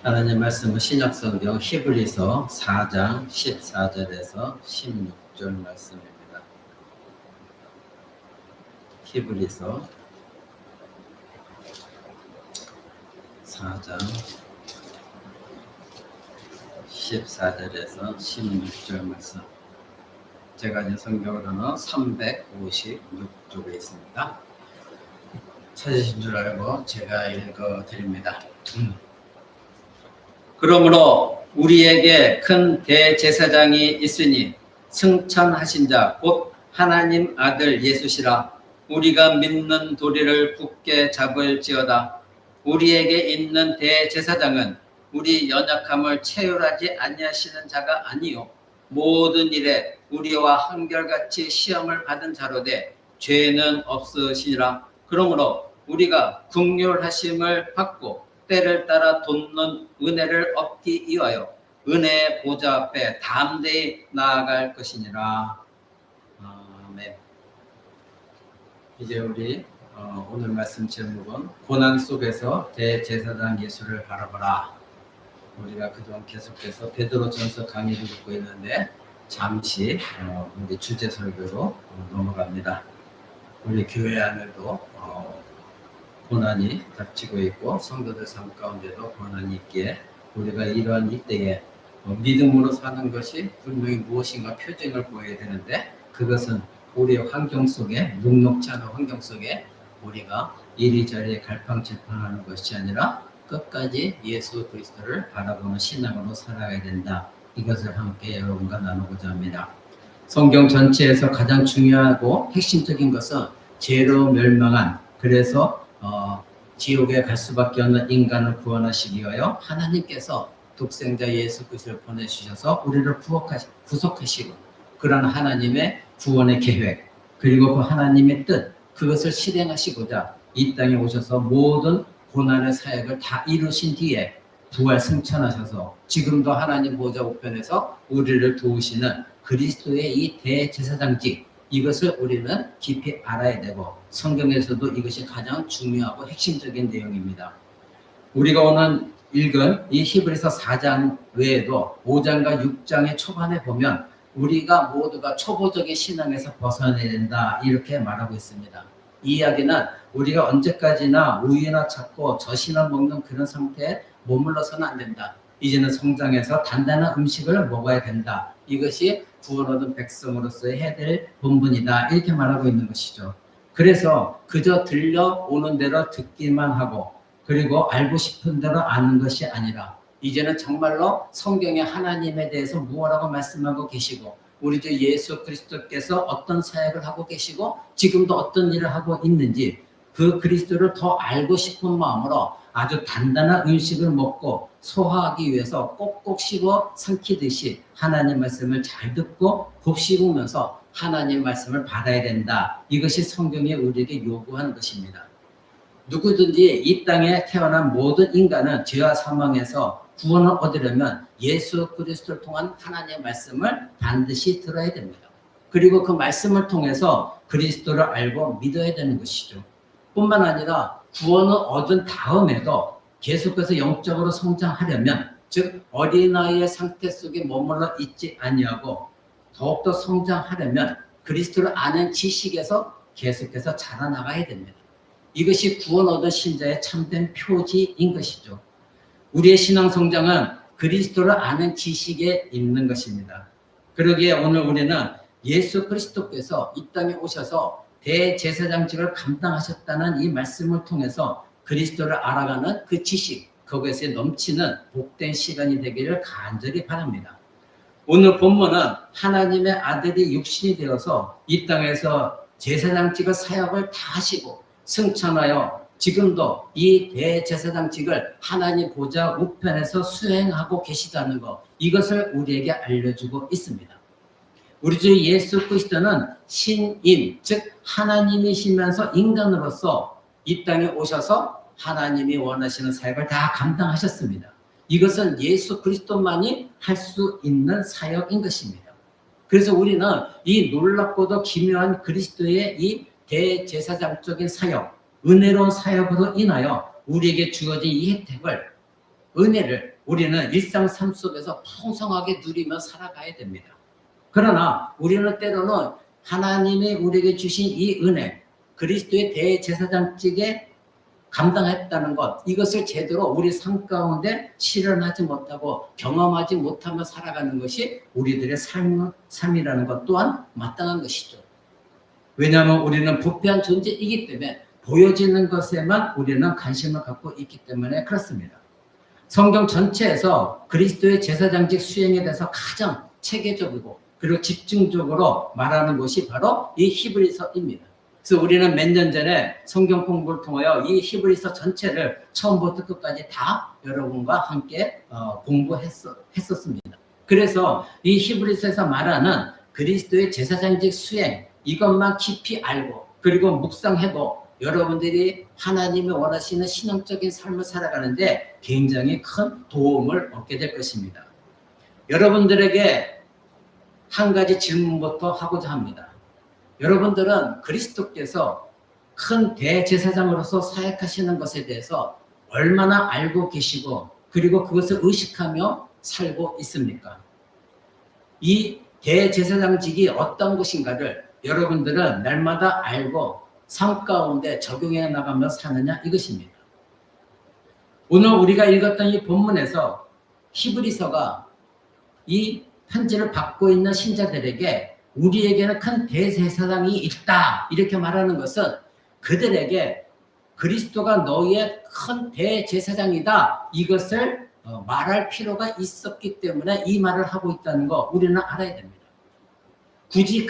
하나님 말씀은 신약성경 히브리서 4장 14절에서 16절 말씀입니다. 히브리서 4장 14절에서 16절 말씀. 제가 이제 성경으로는 356쪽에 있습니다. 찾으신 줄 알고 제가 읽어드립니다. 그러므로 우리에게 큰 대제사장이 있으니 승천하신 자 곧 하나님 아들 예수시라. 우리가 믿는 도리를 굳게 잡을지어다. 우리에게 있는 대제사장은 우리 연약함을 체휼하지 아니하시는 자가 아니요 모든 일에 우리와 한결같이 시험을 받은 자로되 죄는 없으시니라. 그러므로 우리가 긍휼하심을 받고 때를 따라 돋는 은혜를 얻기 위하여 은혜의 보좌 앞에 담대히 나아갈 것이니라. 아멘. 이제 우리 오늘 말씀 제목은 고난 속에서 대제사장 예수를 바라보라. 우리가 그동안 계속해서 베드로전서 강의를 듣고 있는데 잠시 우리 주제 설교로 넘어갑니다. 우리 교회 안에도 고난이 닥치고 있고 성도들 삶 가운데도 고난이 있기에 우리가 이러한 이때에 믿음으로 사는 것이 분명히 무엇인가 표징을 보여야 되는데 그것은 우리의 환경 속에 녹록지 않은 환경 속에 우리가 이리저리 갈팡질팡하는 것이 아니라 끝까지 예수 그리스도를 바라보는 신앙으로 살아야 된다. 이것을 함께 여러분과 나누고자 합니다. 성경 전체에서 가장 중요하고 핵심적인 것은 죄로 멸망한 그래서 지옥에 갈 수밖에 없는 인간을 구원하시기 위하여 하나님께서 독생자 예수 그리스도를 보내주셔서 우리를 구속하시고 그런 하나님의 구원의 계획 그리고 그 하나님의 뜻 그것을 실행하시고자 이 땅에 오셔서 모든 고난의 사역을 다 이루신 뒤에 부활 승천하셔서 지금도 하나님 보좌 우편에서 우리를 도우시는 그리스도의 이 대제사장직 이것을 우리는 깊이 알아야 되고 성경에서도 이것이 가장 중요하고 핵심적인 내용입니다. 우리가 오늘 읽은 이 히브리서 4장 외에도 5장과 6장의 초반에 보면 우리가 모두가 초보적인 신앙에서 벗어나야 된다 이렇게 말하고 있습니다. 이 이야기는 우리가 언제까지나 우유나 찾고 젖이나 먹는 그런 상태에 머물러서는 안 된다. 이제는 성장해서 단단한 음식을 먹어야 된다. 이것이 구원 얻은 백성으로서의 해야 될 본분이다. 이렇게 말하고 있는 것이죠. 그래서 그저 들려오는 대로 듣기만 하고 그리고 알고 싶은 대로 아는 것이 아니라 이제는 정말로 성경의 하나님에 대해서 무엇라고 말씀하고 계시고 우리 주 예수 그리스도께서 어떤 사역을 하고 계시고 지금도 어떤 일을 하고 있는지 그 그리스도를 더 알고 싶은 마음으로 아주 단단한 음식을 먹고 소화하기 위해서 꼭꼭 씹어 삼키듯이 하나님 말씀을 잘 듣고 곱씹으면서 하나님 말씀을 받아야 된다. 이것이 성경이 우리에게 요구하는 것입니다. 누구든지 이 땅에 태어난 모든 인간은 죄와 사망에서 구원을 얻으려면 예수 그리스도를 통한 하나님의 말씀을 반드시 들어야 됩니다. 그리고 그 말씀을 통해서 그리스도를 알고 믿어야 되는 것이죠. 뿐만 아니라 구원을 얻은 다음에도 계속해서 영적으로 성장하려면 즉 어린아이의 상태 속에 머물러 있지 아니하고 더욱더 성장하려면 그리스도를 아는 지식에서 계속해서 자라나가야 됩니다. 이것이 구원 얻은 신자의 참된 표지인 것이죠. 우리의 신앙 성장은 그리스도를 아는 지식에 있는 것입니다. 그러기에 오늘 우리는 예수 그리스도께서 이 땅에 오셔서 대제사장직을 감당하셨다는 이 말씀을 통해서 그리스도를 알아가는 그 지식, 그것에 넘치는 복된 시간이 되기를 간절히 바랍니다. 오늘 본문은 하나님의 아들이 육신이 되어서 이 땅에서 제사장직의 사역을 다 하시고 승천하여 지금도 이 대제사장직을 하나님 보좌 우편에서 수행하고 계시다는 것, 이것을 우리에게 알려주고 있습니다. 우리 주 예수 그리스도는 신인, 즉 하나님이시면서 인간으로서 이 땅에 오셔서 하나님이 원하시는 사역을 다 감당하셨습니다. 이것은 예수 그리스도만이 할 수 있는 사역인 것입니다. 그래서 우리는 이 놀랍고도 기묘한 그리스도의 이 대제사장적인 사역, 은혜로운 사역으로 인하여 우리에게 주어진 이 혜택을 은혜를 우리는 일상 삶 속에서 풍성하게 누리며 살아가야 됩니다. 그러나 우리는 때로는 하나님이 우리에게 주신 이 은혜, 그리스도의 대제사장직에 감당했다는 것, 이것을 제대로 우리 삶 가운데 실현하지 못하고 경험하지 못하며 살아가는 것이 우리들의 삶이라는 것 또한 마땅한 것이죠. 왜냐하면 우리는 부패한 존재이기 때문에 보여지는 것에만 우리는 관심을 갖고 있기 때문에 그렇습니다. 성경 전체에서 그리스도의 제사장직 수행에 대해서 가장 체계적이고 그리고 집중적으로 말하는 것이 바로 이 히브리서입니다. 그래서 우리는 몇 년 전에 성경 공부를 통하여 이 히브리서 전체를 처음부터 끝까지 다 여러분과 함께 공부했었습니다. 그래서 이 히브리서에서 말하는 그리스도의 제사장직 수행, 이것만 깊이 알고 그리고 묵상해도 여러분들이 하나님이 원하시는 신앙적인 삶을 살아가는데 굉장히 큰 도움을 얻게 될 것입니다. 여러분들에게 한 가지 질문부터 하고자 합니다. 여러분들은 그리스도께서 큰 대제사장으로서 사역하시는 것에 대해서 얼마나 알고 계시고 그리고 그것을 의식하며 살고 있습니까? 이 대제사장직이 어떤 것인가를 여러분들은 날마다 알고 삶 가운데 적용해 나가며 사느냐 이것입니다. 오늘 우리가 읽었던 이 본문에서 히브리서가 이 편지를 받고 있는 신자들에게 우리에게는 큰 대제사장이 있다 이렇게 말하는 것은 그들에게 그리스도가 너희의 큰 대제사장이다 이것을 말할 필요가 있었기 때문에 이 말을 하고 있다는 거 우리는 알아야 됩니다. 굳이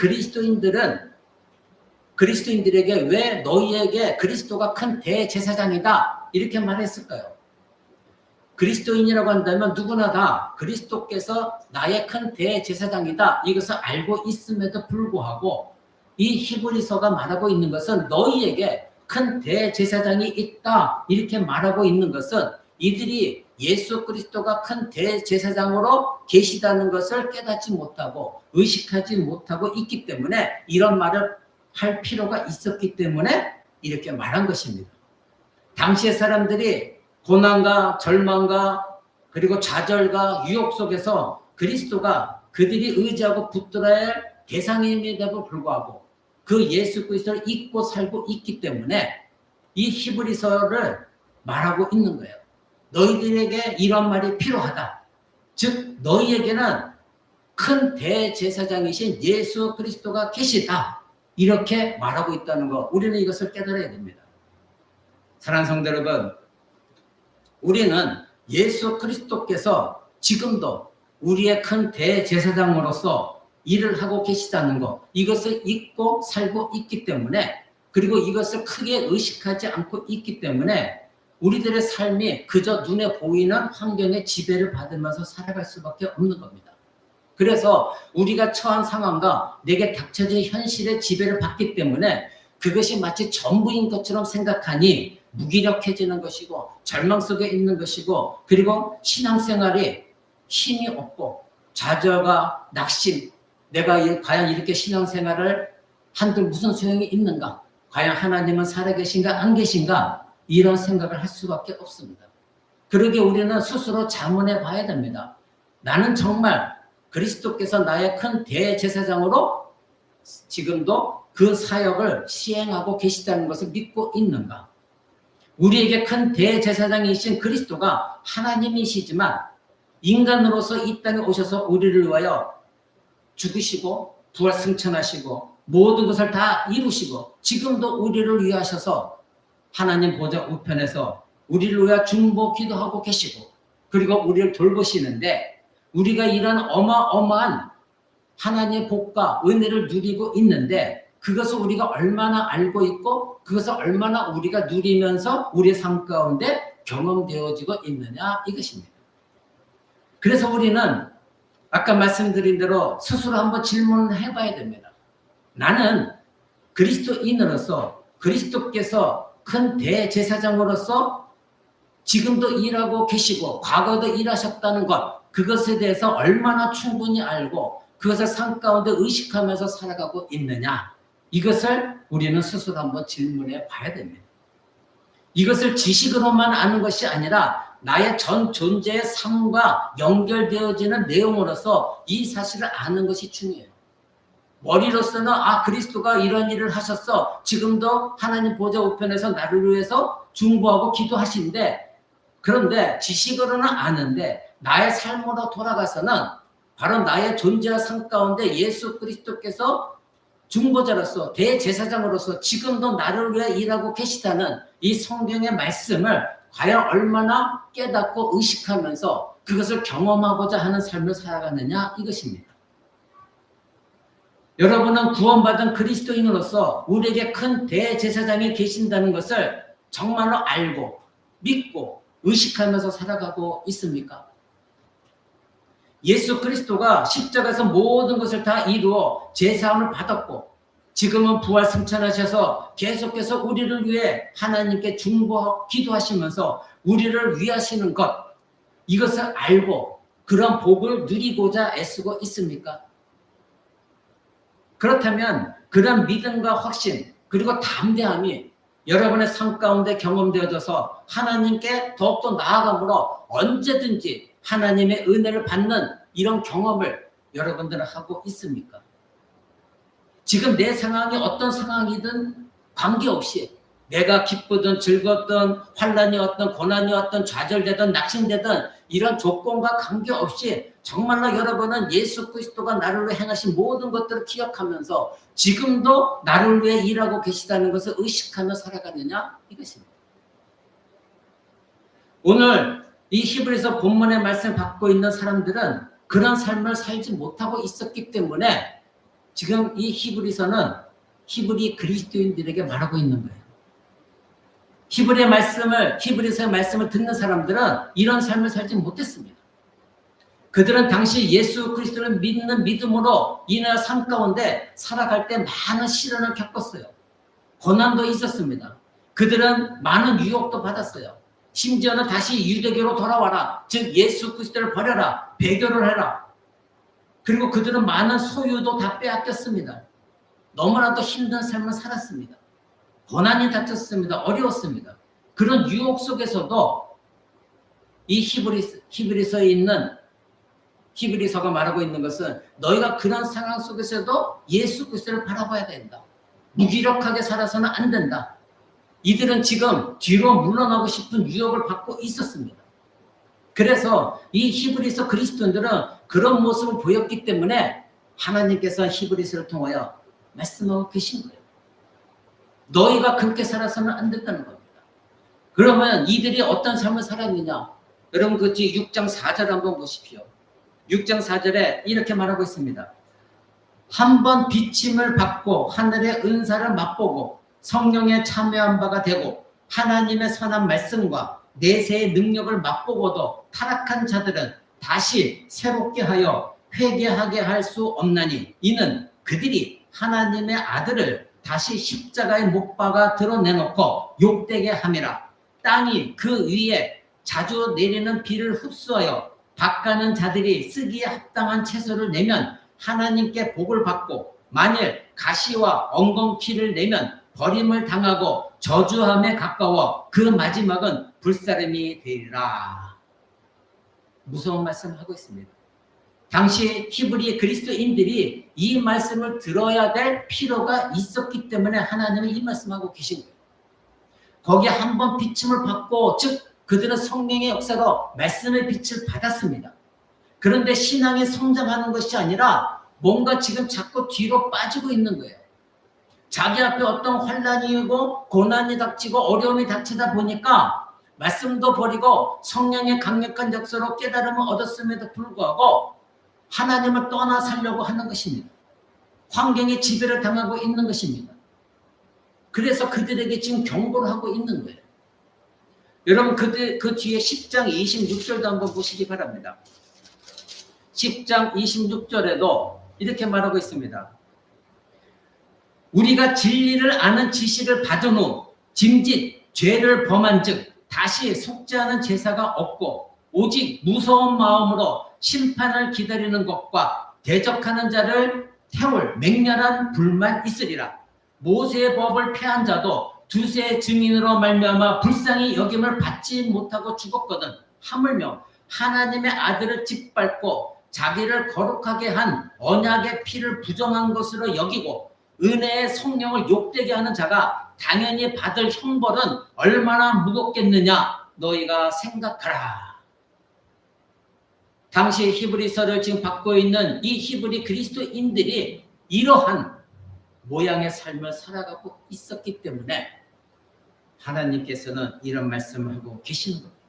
그리스도인들에게 왜 너희에게 그리스도가 큰 대제사장이다 이렇게 말했을까요? 그리스도인이라고 한다면 누구나 다 그리스도께서 나의 큰 대제사장이다 이것을 알고 있음에도 불구하고 이 히브리서가 말하고 있는 것은 너희에게 큰 대제사장이 있다 이렇게 말하고 있는 것은 이들이 예수 그리스도가 큰 대제사장으로 계시다는 것을 깨닫지 못하고 의식하지 못하고 있기 때문에 이런 말을 할 필요가 있었기 때문에 이렇게 말한 것입니다. 당시의 사람들이 고난과 절망과 그리고 좌절과 유혹 속에서 그리스도가 그들이 의지하고 붙들어야 할 대상임에도 불구하고 그 예수 그리스도를 잊고 살고 있기 때문에 이 히브리서를 말하고 있는 거예요. 너희들에게 이런 말이 필요하다. 즉 너희에게는 큰 대제사장이신 예수 그리스도가 계시다. 이렇게 말하고 있다는 거 우리는 이것을 깨달아야 됩니다. 사랑하는 성도 여러분, 우리는 예수 그리스도께서 지금도 우리의 큰 대제사장으로서 일을 하고 계시다는 것 이것을 잊고 살고 있기 때문에 그리고 이것을 크게 의식하지 않고 있기 때문에 우리들의 삶이 그저 눈에 보이는 환경의 지배를 받으면서 살아갈 수밖에 없는 겁니다. 그래서 우리가 처한 상황과 내게 닥쳐진 현실의 지배를 받기 때문에 그것이 마치 전부인 것처럼 생각하니 무기력해지는 것이고 절망 속에 있는 것이고 그리고 신앙생활이 힘이 없고 좌절과 낙심 내가 과연 이렇게 신앙생활을 한들 무슨 소용이 있는가 과연 하나님은 살아계신가 안 계신가 이런 생각을 할 수밖에 없습니다. 그러기에 우리는 스스로 자문해 봐야 됩니다. 나는 정말 그리스도께서 나의 큰 대제사장으로 지금도 그 사역을 시행하고 계시다는 것을 믿고 있는가? 우리에게 큰 대제사장이신 그리스도가 하나님이시지만 인간으로서 이 땅에 오셔서 우리를 위하여 죽으시고 부활 승천하시고 모든 것을 다 이루시고 지금도 우리를 위하셔서 하나님 보좌 우편에서 우리를 위하여 중보 기도하고 계시고 그리고 우리를 돌보시는데 우리가 이런 어마어마한 하나님의 복과 은혜를 누리고 있는데 그것을 우리가 얼마나 알고 있고 그것을 얼마나 우리가 누리면서 우리의 삶 가운데 경험되어지고 있느냐 이것입니다. 그래서 우리는 아까 말씀드린 대로 스스로 한번 질문을 해봐야 됩니다. 나는 그리스도인으로서 그리스도께서 큰 대제사장으로서 지금도 일하고 계시고 과거도 일하셨다는 것 그것에 대해서 얼마나 충분히 알고 그것을 삶 가운데 의식하면서 살아가고 있느냐 이것을 우리는 스스로 한번 질문해 봐야 됩니다. 이것을 지식으로만 아는 것이 아니라 나의 전 존재의 삶과 연결되어지는 내용으로서 이 사실을 아는 것이 중요해요. 머리로서는 그리스도가 이런 일을 하셨어. 지금도 하나님 보좌 우편에서 나를 위해서 중보하고 기도하신대. 그런데 지식으로는 아는데 나의 삶으로 돌아가서는 바로 나의 존재와 삶 가운데 예수 그리스도께서 중보자로서 대제사장으로서 지금도 나를 위해 일하고 계시다는 이 성경의 말씀을 과연 얼마나 깨닫고 의식하면서 그것을 경험하고자 하는 삶을 살아가느냐 이것입니다. 여러분은 구원받은 그리스도인으로서 우리에게 큰 대제사장이 계신다는 것을 정말로 알고 믿고 의식하면서 살아가고 있습니까? 예수 그리스도가 십자가에서 모든 것을 다 이루어 제사함을 받았고 지금은 부활 승천하셔서 계속해서 우리를 위해 하나님께 중보 기도하시면서 우리를 위하시는 것, 이것을 알고 그런 복을 누리고자 애쓰고 있습니까? 그렇다면 그런 믿음과 확신 그리고 담대함이 여러분의 삶 가운데 경험되어져서 하나님께 더욱더 나아감으로 언제든지 하나님의 은혜를 받는 이런 경험을 여러분들은 하고 있습니까? 지금 내 상황이 어떤 상황이든 관계없이 내가 기쁘든 즐겁든 환난이 왔든 고난이 왔든 좌절되든 낙심되든 이런 조건과 관계없이 정말로 여러분은 예수 그리스도가 나를 위해 행하신 모든 것들을 기억하면서 지금도 나를 위해 일하고 계시다는 것을 의식하며 살아가느냐 이것입니다. 오늘 이 히브리서 본문의 말씀을 받고 있는 사람들은 그런 삶을 살지 못하고 있었기 때문에 지금 이 히브리서는 히브리 그리스도인들에게 말하고 있는 거예요. 히브리서의 말씀을 듣는 사람들은 이런 삶을 살지 못했습니다. 그들은 당시 예수 그리스도를 믿는 믿음으로 인하여 삶 가운데 살아갈 때 많은 시련을 겪었어요. 고난도 있었습니다. 그들은 많은 유혹도 받았어요. 심지어는 다시 유대교로 돌아와라. 즉 예수 그리스도를 버려라. 배교를 해라. 그리고 그들은 많은 소유도 다 빼앗겼습니다. 너무나도 힘든 삶을 살았습니다. 고난이 닥쳤습니다. 어려웠습니다. 그런 유혹 속에서도 이 히브리서에 있는 히브리서가 말하고 있는 것은 너희가 그런 상황 속에서도 예수 그리스도를 바라봐야 된다. 무기력하게 살아서는 안 된다. 이들은 지금 뒤로 물러나고 싶은 유혹을 받고 있었습니다. 그래서 이 히브리서 그리스도인들은 그런 모습을 보였기 때문에 하나님께서 히브리서를 통하여 말씀하고 계신 거예요. 너희가 그렇게 살아서는 안 된다는 겁니다. 그러면 이들이 어떤 삶을 살았느냐? 여러분 그 뒤 6장 4절 한번 보십시오. 6장 4절에 이렇게 말하고 있습니다. 한번 비침을 받고 하늘의 은사를 맛보고 성령에 참여한 바가 되고 하나님의 선한 말씀과 내세의 능력을 맛보고도 타락한 자들은 다시 새롭게 하여 회개하게 할 수 없나니 이는 그들이 하나님의 아들을 다시 십자가에 못 박아 드러내놓고 욕되게 함이라. 땅이 그 위에 자주 내리는 비를 흡수하여 밭가는 자들이 쓰기에 합당한 채소를 내면 하나님께 복을 받고 만일 가시와 엉겅퀴를 내면 버림을 당하고 저주함에 가까워 그 마지막은 불사름이 되리라. 무서운 말씀을 하고 있습니다. 당시 히브리 그리스도인들이 이 말씀을 들어야 될 필요가 있었기 때문에 하나님은 이 말씀하고 계신 거예요. 거기에 한번 비침을 받고 즉 그들은 성령의 역사로 말씀의 빛을 받았습니다. 그런데 신앙이 성장하는 것이 아니라 뭔가 지금 자꾸 뒤로 빠지고 있는 거예요. 자기 앞에 어떤 환난이 오고 고난이 닥치고 어려움이 닥치다 보니까 말씀도 버리고 성령의 강력한 역사로 깨달음을 얻었음에도 불구하고 하나님을 떠나 살려고 하는 것입니다. 환경에 지배를 당하고 있는 것입니다. 그래서 그들에게 지금 경고를 하고 있는 거예요. 여러분 그 뒤에 10장 26절도 한번 보시기 바랍니다. 10장 26절에도 이렇게 말하고 있습니다. 우리가 진리를 아는 지식을 받은 후 짐짓 죄를 범한 즉 다시 속지 않은 제사가 없고 오직 무서운 마음으로 심판을 기다리는 것과 대적하는 자를 태울 맹렬한 불만 있으리라. 모세의 법을 폐한 자도 두세 증인으로 말미암아 불쌍히 여김을 받지 못하고 죽었거든. 하물며 하나님의 아들을 짓밟고 자기를 거룩하게 한 언약의 피를 부정한 것으로 여기고 은혜의 성령을 욕되게 하는 자가 당연히 받을 형벌은 얼마나 무겁겠느냐 너희가 생각하라. 당시 히브리서를 지금 받고 있는 이 히브리 그리스도인들이 이러한 모양의 삶을 살아가고 있었기 때문에 하나님께서는 이런 말씀을 하고 계시는 겁니다.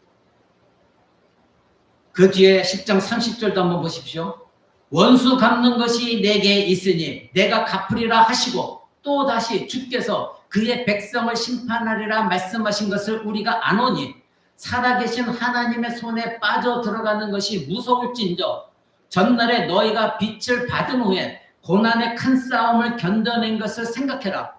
그 뒤에 10장 30절도 한번 보십시오. 원수 갚는 것이 내게 있으니 내가 갚으리라 하시고 또다시 주께서 그의 백성을 심판하리라 말씀하신 것을 우리가 아노니 살아계신 하나님의 손에 빠져 들어가는 것이 무서울진저 전날에 너희가 빛을 받은 후에 고난의 큰 싸움을 견뎌낸 것을 생각해라.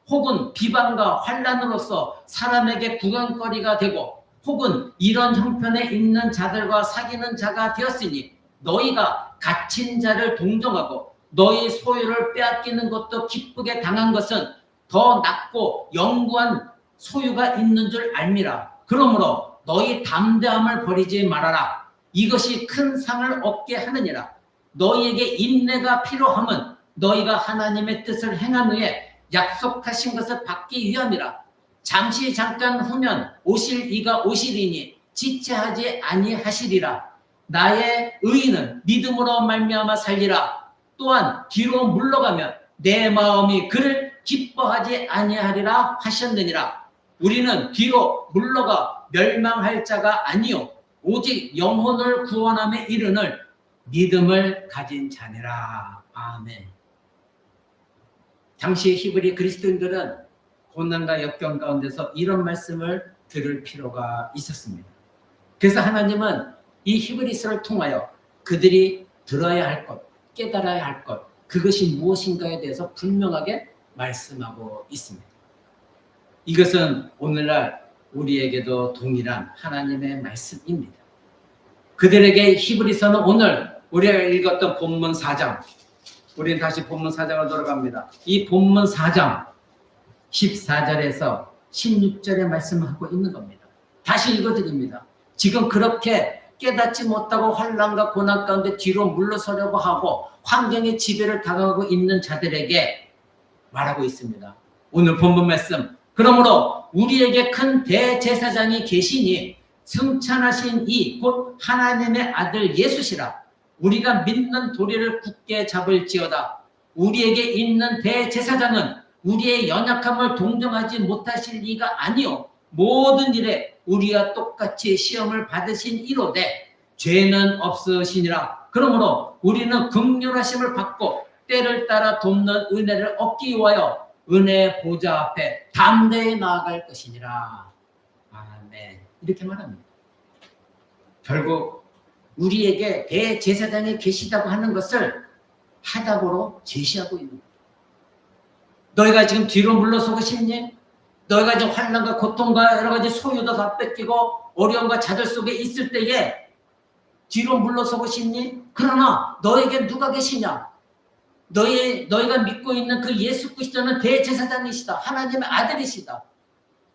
혹은 비방과 환난으로서 사람에게 구경거리가 되고 혹은 이런 형편에 있는 자들과 사귀는 자가 되었으니 너희가 갇힌 자를 동정하고 너희 소유를 빼앗기는 것도 기쁘게 당한 것은 더 낫고 영구한 소유가 있는 줄 알미라. 그러므로 너희 담대함을 버리지 말아라. 이것이 큰 상을 얻게 하느니라. 너희에게 인내가 필요함은 너희가 하나님의 뜻을 행한 후에 약속하신 것을 받기 위함이라. 잠시 잠깐 후면 오실 이가 오시리니 지체하지 아니하시리라. 나의 의인은 믿음으로 말미암아 살리라. 또한 뒤로 물러가면 내 마음이 그를 기뻐하지 아니하리라 하셨느니라. 우리는 뒤로 물러가 멸망할 자가 아니요 오직 영혼을 구원함에 이르는 믿음을 가진 자니라. 아멘. 당시 히브리 그리스도인들은 고난과 역경 가운데서 이런 말씀을 들을 필요가 있었습니다. 그래서 하나님은 이 히브리서를 통하여 그들이 들어야 할 것, 깨달아야 할 것, 그것이 무엇인가에 대해서 분명하게 말씀하고 있습니다. 이것은 오늘날 우리에게도 동일한 하나님의 말씀입니다. 그들에게 히브리서는 오늘 우리가 읽었던 본문 4장, 우리는 다시 본문 4장으로 돌아갑니다. 이 본문 4장 14절에서 16절의 말씀을 하고 있는 겁니다. 다시 읽어드립니다. 지금 그렇게 깨닫지 못하고 환난과 고난 가운데 뒤로 물러서려고 하고 환경의 지배를 당하고 있는 자들에게 말하고 있습니다. 오늘 본문 말씀. 그러므로 우리에게 큰 대제사장이 계시니 승천하신 이 곧 하나님의 아들 예수시라. 우리가 믿는 도리를 굳게 잡을지어다. 우리에게 있는 대제사장은 우리의 연약함을 동정하지 못하실 이가 아니요 모든 일에 우리와 똑같이 시험을 받으신 이로되 죄는 없으시니라. 그러므로 우리는 긍휼하심을 받고 때를 따라 돕는 은혜를 얻기 위하여 은혜의 보좌 앞에 담대히 나아갈 것이니라. 아멘. 이렇게 말합니다. 결국 우리에게 대제사장이 계시다고 하는 것을 하답으로 제시하고 있는 거예요. 너희가 지금 뒤로 물러서고 싶니? 너희가 지금 환난과 고통과 여러 가지 소유도 다 뺏기고 어려움과 좌절 속에 있을 때에 뒤로 물러서고 싶니? 그러나 너에게 누가 계시냐? 너희가 믿고 있는 그 예수 그리스도는 대제사장이시다. 하나님의 아들이시다.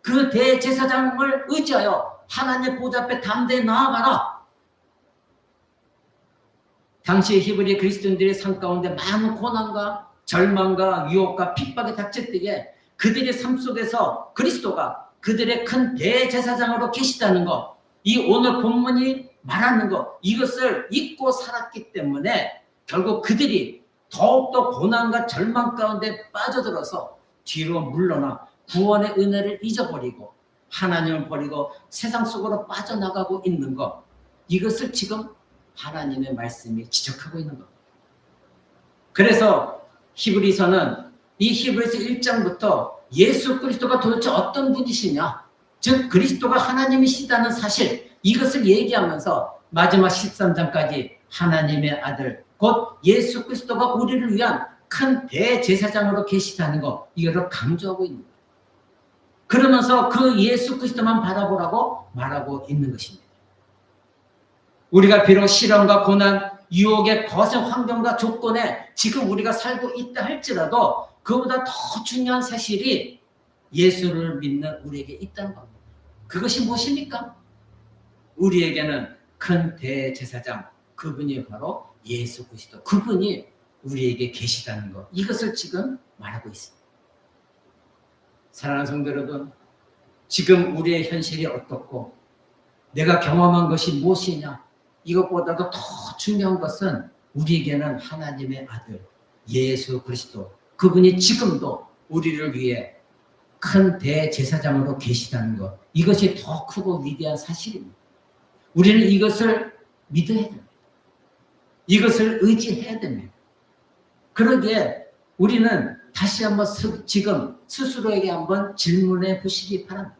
그 대제사장을 의지하여 하나님 보좌 앞에 담대히 나아가라. 당시 히브리 그리스도인들의 삶 가운데 많은 고난과 절망과 유혹과 핍박이 닥칠 때에 그들의 삶 속에서 그리스도가 그들의 큰 대제사장으로 계시다는 것, 이 오늘 본문이 말하는 것, 이것을 잊고 살았기 때문에 결국 그들이 더욱더 고난과 절망 가운데 빠져들어서 뒤로 물러나 구원의 은혜를 잊어버리고 하나님을 버리고 세상 속으로 빠져나가고 있는 것, 이것을 지금 하나님의 말씀이 지적하고 있는 겁니다. 그래서 히브리서는 이 히브리서 1장부터 예수 그리스도가 도대체 어떤 분이시냐, 즉 그리스도가 하나님이시다는 사실, 이것을 얘기하면서 마지막 13장까지 하나님의 아들 곧 예수 그리스도가 우리를 위한 큰 대제사장으로 계시다는 것, 이거를 강조하고 있는 거예요. 그러면서 그 예수 그리스도만 바라보라고 말하고 있는 것입니다. 우리가 비록 시련과 고난, 유혹의 거센 환경과 조건에 지금 우리가 살고 있다 할지라도 그보다 더 중요한 사실이 예수를 믿는 우리에게 있다는 겁니다. 그것이 무엇입니까? 우리에게는 큰 대제사장, 그분이 바로 예수 그리스도, 그분이 우리에게 계시다는 것, 이것을 지금 말하고 있습니다. 사랑하는 성도 여러분, 지금 우리의 현실이 어떻고 내가 경험한 것이 무엇이냐, 이것보다도 더 중요한 것은 우리에게는 하나님의 아들 예수 그리스도, 그분이 지금도 우리를 위해 큰 대제사장으로 계시다는 것, 이것이 더 크고 위대한 사실입니다. 우리는 이것을 믿어야 됩니다. 이것을 의지해야 됩니다. 그러기에 우리는 다시 한번 지금 스스로에게 한번 질문해 보시기 바랍니다.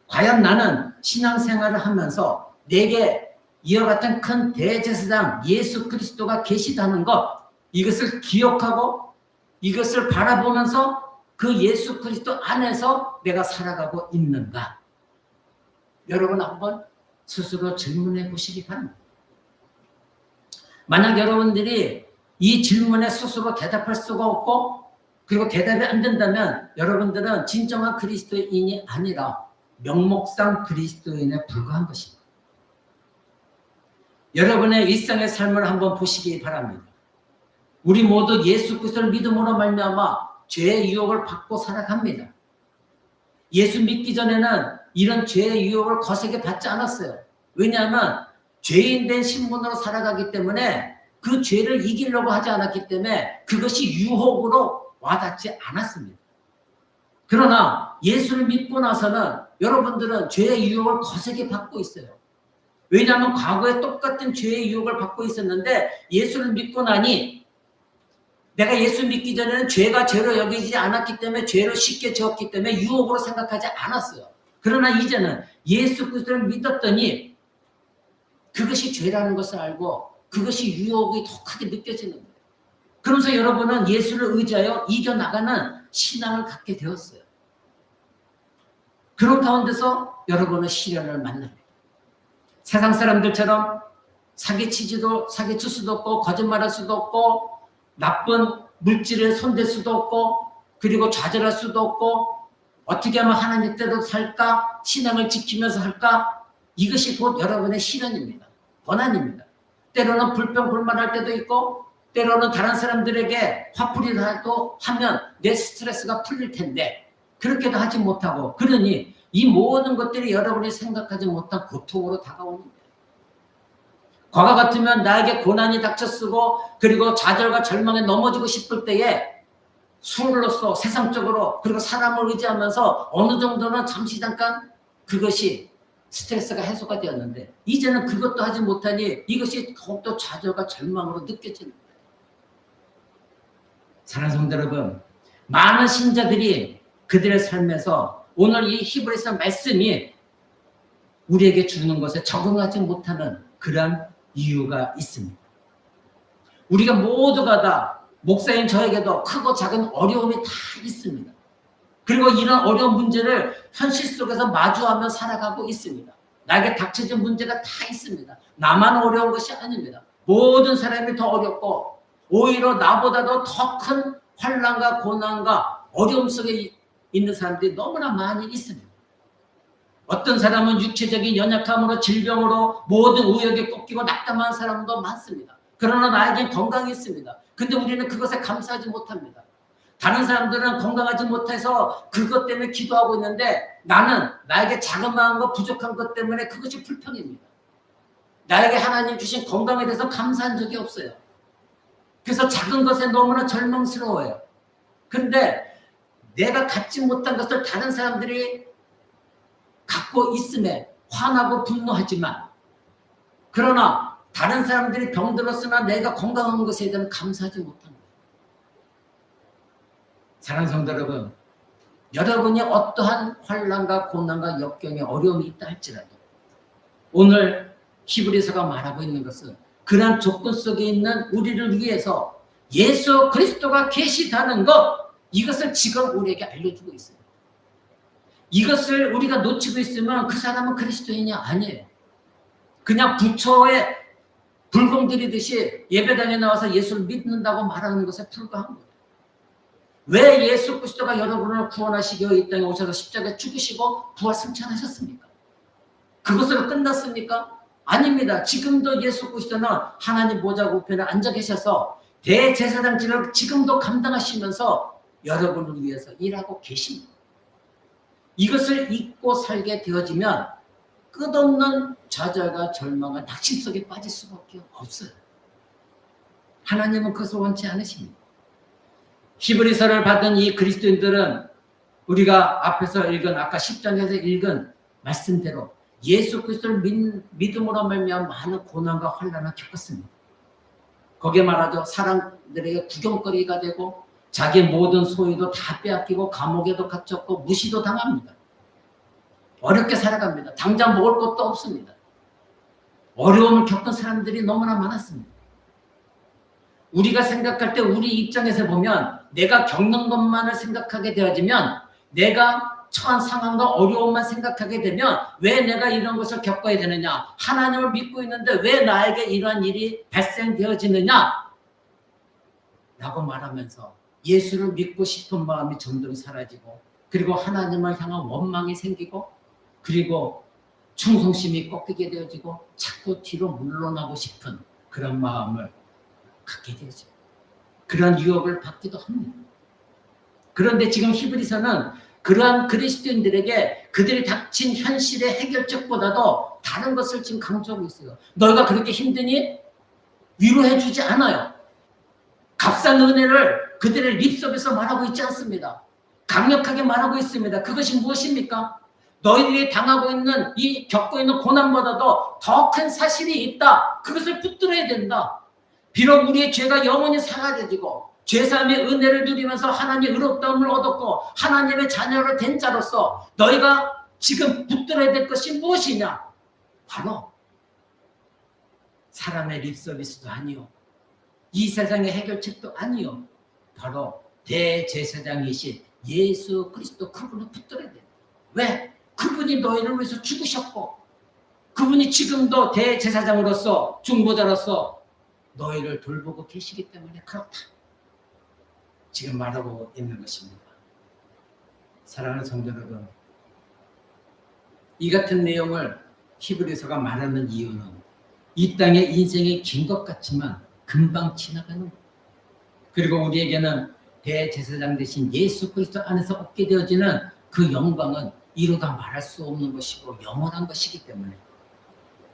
과연 나는 신앙생활을 하면서 내게 이와 같은 큰 대제사장 예수 그리스도가 계시다는 것, 이것을 기억하고 이것을 바라보면서 그 예수 그리스도 안에서 내가 살아가고 있는가? 여러분 한번 스스로 질문해 보시기 바랍니다. 만약 여러분들이 이 질문에 스스로 대답할 수가 없고 그리고 대답이 안 된다면 여러분들은 진정한 그리스도인이 아니라 명목상 그리스도인에 불과한 것입니다. 여러분의 일상의 삶을 한번 보시기 바랍니다. 우리 모두 예수 그리스도를 믿음으로 말미암아 죄의 유혹을 받고 살아갑니다. 예수 믿기 전에는 이런 죄의 유혹을 거세게 받지 않았어요. 왜냐하면 죄인 된 신분으로 살아가기 때문에 그 죄를 이기려고 하지 않았기 때문에 그것이 유혹으로 와닿지 않았습니다. 그러나 예수를 믿고 나서는 여러분들은 죄의 유혹을 거세게 받고 있어요. 왜냐하면 과거에 똑같은 죄의 유혹을 받고 있었는데 예수를 믿고 나니 내가 예수 믿기 전에는 죄가 죄로 여기지 않았기 때문에 죄를 쉽게 지었기 때문에 유혹으로 생각하지 않았어요. 그러나 이제는 예수 그리스도를 믿었더니 그것이 죄라는 것을 알고 그것이 유혹이 더 크게 느껴지는 거예요. 그러면서 여러분은 예수를 의지하여 이겨나가는 신앙을 갖게 되었어요. 그런 가운데서 여러분은 시련을 만납니다. 세상 사람들처럼 사기칠 수도 없고 거짓말할 수도 없고 나쁜 물질에 손댈 수도 없고 그리고 좌절할 수도 없고 어떻게 하면 하나님 뜻대로 살까? 신앙을 지키면서 할까? 이것이 곧 여러분의 시련입니다. 고난입니다. 때로는 불평불만할 때도 있고 때로는 다른 사람들에게 화풀이라도 하면 내 스트레스가 풀릴 텐데 그렇게도 하지 못하고 그러니 이 모든 것들이 여러분이 생각하지 못한 고통으로 다가오는 거예요. 과거 같으면 나에게 고난이 닥쳤고 그리고 좌절과 절망에 넘어지고 싶을 때에 술로써 세상적으로 그리고 사람을 의지하면서 어느 정도는 잠시 잠깐 그것이 스트레스가 해소가 되었는데 이제는 그것도 하지 못하니 이것이 더욱더 좌절과 절망으로 느껴지는 거예요. 사랑하는 성도 여러분, 많은 신자들이 그들의 삶에서 오늘 이 히브리서 말씀이 우리에게 주는 것에 적응하지 못하는 그런 이유가 있습니다. 우리가 모두가 다 목사인 저에게도 크고 작은 어려움이 다 있습니다. 그리고 이런 어려운 문제를 현실 속에서 마주하며 살아가고 있습니다. 나에게 닥쳐진 문제가 다 있습니다. 나만 어려운 것이 아닙니다. 모든 사람이 더 어렵고 오히려 나보다도 더 큰 환난과 고난과 어려움 속에 있는 사람들이 너무나 많이 있습니다. 어떤 사람은 육체적인 연약함으로 질병으로 모든 우역에 꺾이고 낙담한 사람도 많습니다. 그러나 나에겐 건강이 있습니다. 근데 우리는 그것에 감사하지 못합니다. 다른 사람들은 건강하지 못해서 그것 때문에 기도하고 있는데 나는 나에게 자그마한 것 부족한 것 때문에 그것이 불평입니다. 나에게 하나님 주신 건강에 대해서 감사한 적이 없어요. 그래서 작은 것에 너무나 절망스러워요. 그런데 내가 갖지 못한 것을 다른 사람들이 갖고 있음에 화나고 분노하지만 그러나 다른 사람들이 병들었으나 내가 건강한 것에 대한 감사하지 못합니다. 사랑하는 성도 여러분, 여러분이 어떠한 환난과 고난과 역경에 어려움이 있다 할지라도 오늘 히브리서가 말하고 있는 것은 그러한 조건 속에 있는 우리를 위해서 예수 그리스도가 계시다는 것, 이것을 지금 우리에게 알려주고 있어요. 이것을 우리가 놓치고 있으면 그 사람은 그리스도인이 아니에요. 그냥 부처에 불공 들이듯이 예배당에 나와서 예수를 믿는다고 말하는 것에 불과한 거예요. 왜 예수 그리스도가 여러분을 구원하시기 위해 이 땅에 오셔서 십자가에 죽으시고 부활 승천하셨습니까? 그것으로 끝났습니까? 아닙니다. 지금도 예수 그리스도는 하나님 보좌 우편에 앉아 계셔서 대제사장직을 지금도 감당하시면서 여러분을 위해서 일하고 계십니다. 이것을 잊고 살게 되어지면 끝없는 좌절과 절망과 낙심 속에 빠질 수밖에 없어요. 하나님은 그것을 원치 않으십니다. 히브리서를 받은 이 그리스도인들은 우리가 앞에서 읽은 아까 10장에서 읽은 말씀대로 예수 그리스도를 믿음으로 말미암아 많은 고난과 환난을 겪었습니다. 거기에 말하죠. 사람들에게 구경거리가 되고 자기의 모든 소유도 다 빼앗기고 감옥에도 갇혔고 무시도 당합니다. 어렵게 살아갑니다. 당장 먹을 것도 없습니다. 어려움을 겪은 사람들이 너무나 많았습니다. 우리가 생각할 때 우리 입장에서 보면 내가 겪는 것만을 생각하게 되어지면 내가 처한 상황과 어려움만 생각하게 되면 왜 내가 이런 것을 겪어야 되느냐? 하나님을 믿고 있는데 왜 나에게 이러한 일이 발생되어지느냐? 라고 말하면서 예수를 믿고 싶은 마음이 점점 사라지고 그리고 하나님을 향한 원망이 생기고 그리고 충성심이 꺾이게 되어지고 자꾸 뒤로 물러나고 싶은 그런 마음을 갖게 되죠. 그런 유혹을 받기도 합니다. 그런데 지금 히브리서는 그러한 그리스도인들에게 그들이 닥친 현실의 해결책보다도 다른 것을 지금 강조하고 있어요. 너희가 그렇게 힘드니 위로해 주지 않아요. 값싼 은혜를 그들의 립속에서 말하고 있지 않습니다. 강력하게 말하고 있습니다. 그것이 무엇입니까? 너희들이 당하고 있는 이 겪고 있는 고난보다도 더 큰 사실이 있다. 그것을 붙들어야 된다. 비록 우리의 죄가 영원히 사라지고 죄사함의 은혜를 누리면서 하나님의 의롭다움을 얻었고 하나님의 자녀로 된 자로서 너희가 지금 붙들어야 될 것이 무엇이냐? 바로 사람의 립서비스도 아니요. 이 세상의 해결책도 아니요. 바로 대제사장이신 예수 그리스도 그분을 붙들어야 돼요. 왜? 그분이 너희를 위해서 죽으셨고 그분이 지금도 대제사장으로서 중보자로서 너희를 돌보고 계시기 때문에 그렇다. 지금 말하고 있는 것입니다. 사랑하는 성도 여러분, 이 같은 내용을 히브리서가 말하는 이유는 이 땅의 인생이 긴 것 같지만 금방 지나가는 것. 그리고 우리에게는 대제사장 되신 예수 그리스도 안에서 얻게 되어지는 그 영광은 이루다 말할 수 없는 것이고 영원한 것이기 때문에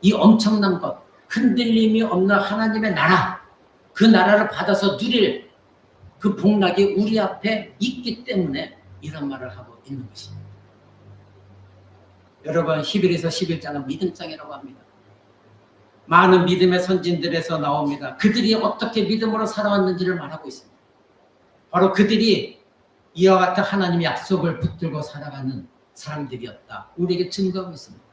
이 엄청난 것, 흔들림이 없는 하나님의 나라, 그 나라를 받아서 누릴 그 복락이 우리 앞에 있기 때문에 이런 말을 하고 있는 것입니다. 여러분, 히브리서 11장은 믿음장이라고 합니다. 많은 믿음의 선진들에서 나옵니다. 그들이 어떻게 믿음으로 살아왔는지를 말하고 있습니다. 바로 그들이 이와 같은 하나님의 약속을 붙들고 살아가는 사람들이었다. 우리에게 증거하고 있습니다.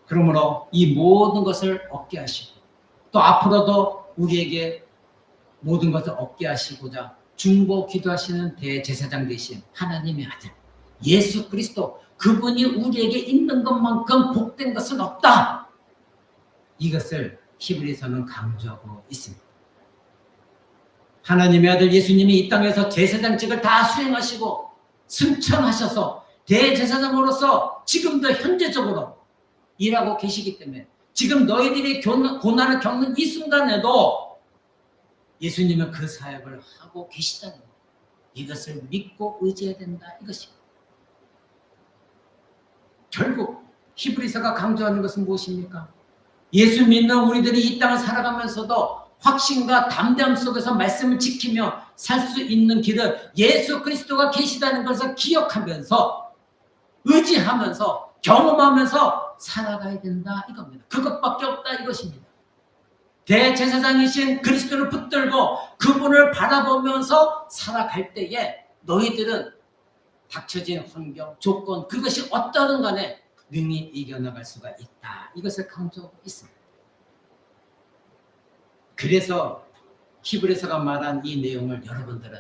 그러므로 이 모든 것을 얻게 하시고 또 앞으로도 우리에게 모든 것을 얻게 하시고자 중보 기도하시는 대제사장 되신 하나님의 아들 예수 그리스도, 그분이 우리에게 있는 것만큼 복된 것은 없다. 이것을 히브리서는 강조하고 있습니다. 하나님의 아들 예수님이 이 땅에서 제사장직을 다 수행하시고 승천하셔서 대제사장으로서 지금도 현재적으로 일하고 계시기 때문에 지금 너희들이 고난을 겪는 이 순간에도 예수님은 그 사역을 하고 계시다는 것, 이것을 믿고 의지해야 된다 이것입니다. 결국 히브리서가 강조하는 것은 무엇입니까? 예수 믿는 우리들이 이 땅을 살아가면서도 확신과 담대함 속에서 말씀을 지키며 살 수 있는 길은 예수 그리스도가 계시다는 것을 기억하면서 의지하면서 경험하면서 살아가야 된다 이겁니다. 그것밖에 없다 이것입니다. 대제사장이신 그리스도를 붙들고 그분을 바라보면서 살아갈 때에 너희들은 닥쳐진 환경, 조건, 그것이 어떠든 간에 능히 이겨나갈 수가 있다. 이것을 강조하고 있습니다. 그래서 히브리서가 말한 이 내용을 여러분들은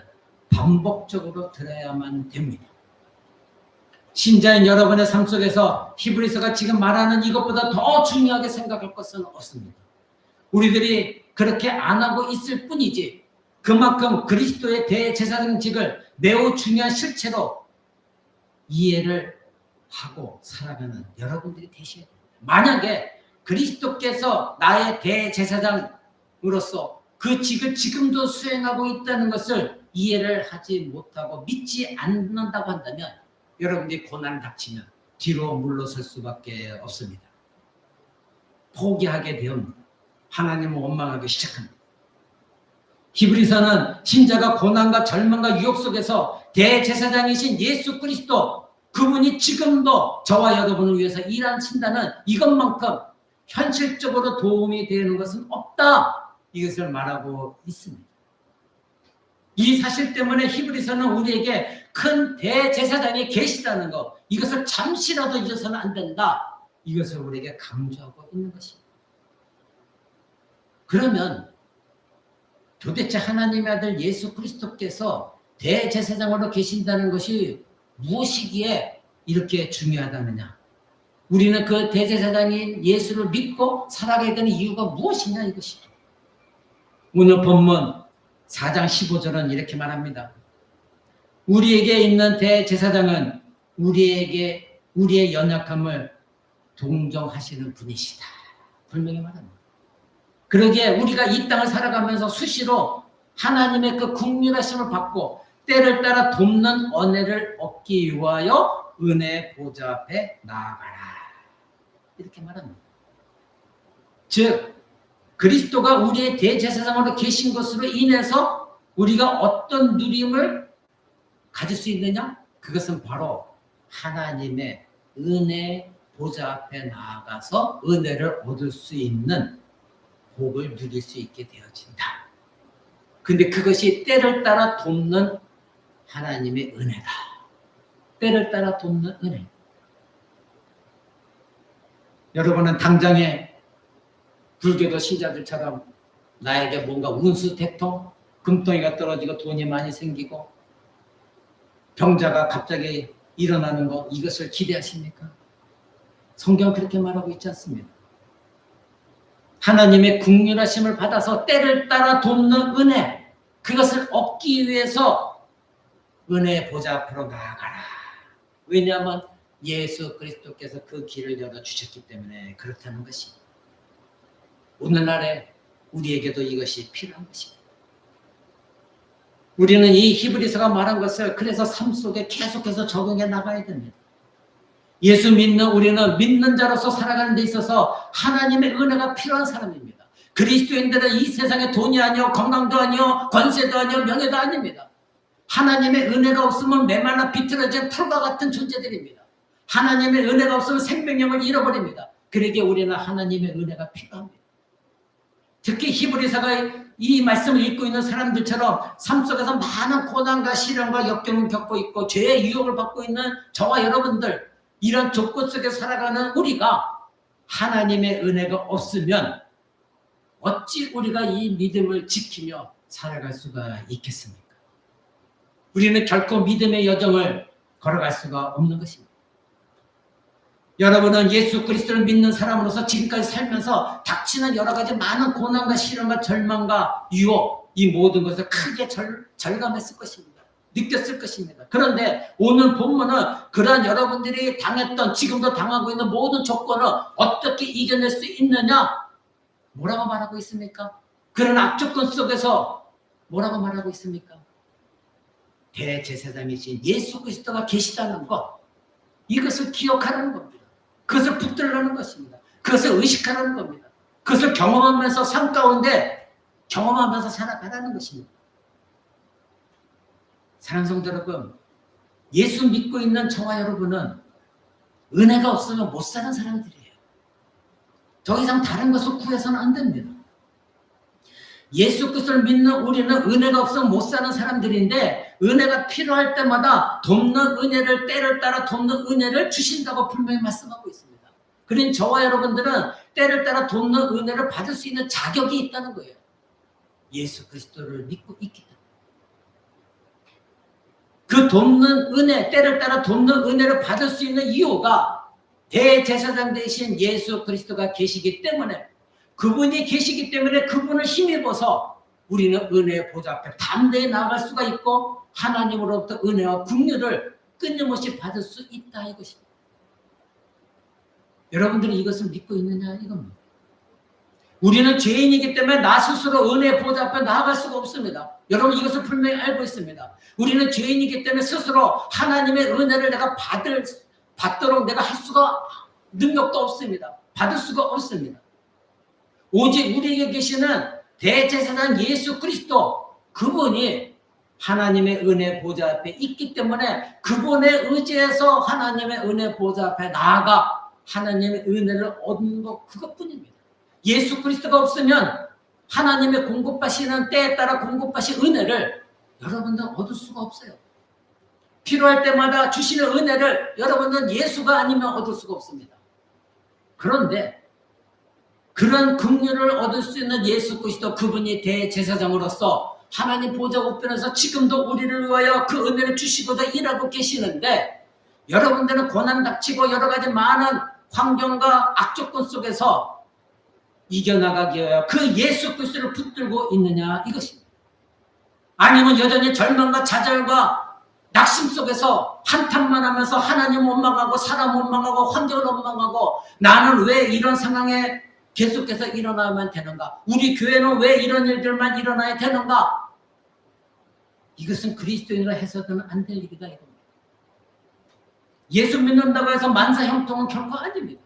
반복적으로 들어야만 됩니다. 신자인 여러분의 삶 속에서 히브리서가 지금 말하는 이것보다 더 중요하게 생각할 것은 없습니다. 우리들이 그렇게 안 하고 있을 뿐이지 그만큼 그리스도의 대제사장직을 매우 중요한 실체로 이해를 하고 살아가는 여러분들이 되셔야 됩니다. 만약에 그리스도께서 나의 대제사장으로서 그 직을 지금도 수행하고 있다는 것을 이해를 하지 못하고 믿지 않는다고 한다면 여러분들이 고난을 닥치면 뒤로 물러설 수밖에 없습니다. 포기하게 되옵니다. 하나님을 원망하기 시작합니다. 히브리서는 신자가 고난과 절망과 유혹 속에서 대제사장이신 예수 그리스도 그분이 지금도 저와 여러분을 위해서 일하신다는 이것만큼 현실적으로 도움이 되는 것은 없다. 이것을 말하고 있습니다. 이 사실 때문에 히브리서는 우리에게 큰 대제사장이 계시다는 것, 이것을 잠시라도 잊어서는 안 된다. 이것을 우리에게 강조하고 있는 것입니다. 그러면 도대체 하나님의 아들 예수 그리스도께서 대제사장으로 계신다는 것이 무엇이기에 이렇게 중요하다느냐? 우리는 그 대제사장인 예수를 믿고 살아가야 되는 이유가 무엇이냐 이것이죠. 오늘 본문 4장 15절은 이렇게 말합니다. 우리에게 있는 대제사장은 우리의 연약함을 동정하시는 분이시다. 분명히 말합니다. 그러기에 우리가 이 땅을 살아가면서 수시로 하나님의 그 국률하심을 받고 때를 따라 돕는 은혜를 얻기 위하여 은혜 보좌 앞에 나아가라. 이렇게 말합니다. 즉 그리스도가 우리의 대제사장으로 계신 것으로 인해서 우리가 어떤 누림을 가질 수 있느냐? 그것은 바로 하나님의 은혜 보좌 앞에 나아가서 은혜를 얻을 수 있는 복을 누릴 수 있게 되어진다. 근데 그것이 때를 따라 돕는 하나님의 은혜다. 때를 따라 돕는 은혜. 여러분은 당장에 불교도 신자들처럼 나에게 뭔가 운수대통, 금덩이가 떨어지고 돈이 많이 생기고 병자가 갑자기 일어나는 것, 이것을 기대하십니까? 성경은 그렇게 말하고 있지 않습니다. 하나님의 국률하심을 받아서 때를 따라 돕는 은혜, 그것을 얻기 위해서 은혜의 보좌 앞으로 나아가라. 왜냐하면 예수 그리스도께서 그 길을 열어주셨기 때문에 그렇다는 것입니다. 오늘날에 우리에게도 이것이 필요한 것입니다. 우리는 이 히브리서가 말한 것을 그래서 삶 속에 계속해서 적용해 나가야 됩니다. 예수 믿는 우리는 믿는 자로서 살아가는 데 있어서 하나님의 은혜가 필요한 사람입니다. 그리스도인들은 이 세상에 돈이 아니요, 건강도 아니요, 권세도 아니요, 명예도 아닙니다. 하나님의 은혜가 없으면 메마나 비틀어진 풀과 같은 존재들입니다. 하나님의 은혜가 없으면 생명력을 잃어버립니다. 그러기에 우리는 하나님의 은혜가 필요합니다. 특히 히브리서가 이 말씀을 읽고 있는 사람들처럼 삶 속에서 많은 고난과 시련과 역경을 겪고 있고 죄의 유혹을 받고 있는 저와 여러분들, 이런 조건 속에 살아가는 우리가 하나님의 은혜가 없으면 어찌 우리가 이 믿음을 지키며 살아갈 수가 있겠습니까? 우리는 결코 믿음의 여정을 걸어갈 수가 없는 것입니다. 여러분은 예수 그리스도를 믿는 사람으로서 지금까지 살면서 닥치는 여러 가지 많은 고난과 시련과 절망과 유혹, 이 모든 것을 크게 절감했을 것입니다. 느꼈을 것입니다. 그런데 오늘 본문은 그러한 여러분들이 당했던, 지금도 당하고 있는 모든 조건을 어떻게 이겨낼 수 있느냐? 뭐라고 말하고 있습니까? 그런 악조건 속에서 뭐라고 말하고 있습니까? 대제사장이신 예수 그리스도가 계시다는 것, 이것을 기억하라는 겁니다. 그것을 붙들라는 것입니다. 그것을 의식하라는 겁니다. 그것을 경험하면서 삶 가운데 경험하면서 살아가라는 것입니다. 사랑하는 성도 여러분, 예수 믿고 있는 저와 여러분은 은혜가 없으면 못 사는 사람들이에요. 더 이상 다른 것을 구해서는 안 됩니다. 예수 그리스도를 믿는 우리는 은혜가 없으면 못 사는 사람들인데 은혜가 필요할 때마다 돕는 은혜를, 때를 따라 돕는 은혜를 주신다고 분명히 말씀하고 있습니다. 그러니 저와 여러분들은 때를 따라 돕는 은혜를 받을 수 있는 자격이 있다는 거예요. 예수 그리스도를 믿고 있기 때문에. 그 돕는 은혜, 때를 따라 돕는 은혜를 받을 수 있는 이유가 대제사장 되신 예수 그리스도가 계시기 때문에, 그분이 계시기 때문에 그분을 힘입어서 우리는 은혜의 보좌 앞에 담대히 나아갈 수가 있고 하나님으로부터 은혜와 긍휼을 끊임없이 받을 수 있다 이것입니다. 여러분들이 이것을 믿고 있느냐 이겁니다. 우리는 죄인이기 때문에 나 스스로 은혜의 보좌 앞에 나아갈 수가 없습니다. 여러분 이것을 분명히 알고 있습니다. 우리는 죄인이기 때문에 스스로 하나님의 은혜를 내가 받도록 내가 할 수가 능력도 없습니다. 받을 수가 없습니다. 오직 우리에게 계시는 대제사장 예수 그리스도 그분이 하나님의 은혜 보좌 앞에 있기 때문에 그분의 의지에서 하나님의 은혜 보좌 앞에 나아가 하나님의 은혜를 얻는 것 그것뿐입니다. 예수 그리스도가 없으면 하나님의 공급하시는 때에 따라 공급하신 은혜를 여러분들 얻을 수가 없어요. 필요할 때마다 주시는 은혜를 여러분들은 예수가 아니면 얻을 수가 없습니다. 그런데 그런 긍휼을 얻을 수 있는 예수 그리스도 그분이 대제사장으로서 하나님 보좌 우편에서 지금도 우리를 위하여 그 은혜를 주시고자 일하고 계시는데 여러분들은 고난 닥치고 여러 가지 많은 환경과 악조건 속에서 이겨나가기 위하여 그 예수 그리스도를 붙들고 있느냐 이것입니다. 아니면 여전히 절망과 좌절과 낙심 속에서 한탄만 하면서 하나님 원망하고 사람 원망하고 환경을 원망하고 나는 왜 이런 상황에 계속해서 일어나면 되는가? 우리 교회는 왜 이런 일들만 일어나야 되는가? 이것은 그리스도인으로 해서는 안 될 일이다 이겁니다. 예수 믿는다고 해서 만사 형통은 결코 아닙니다.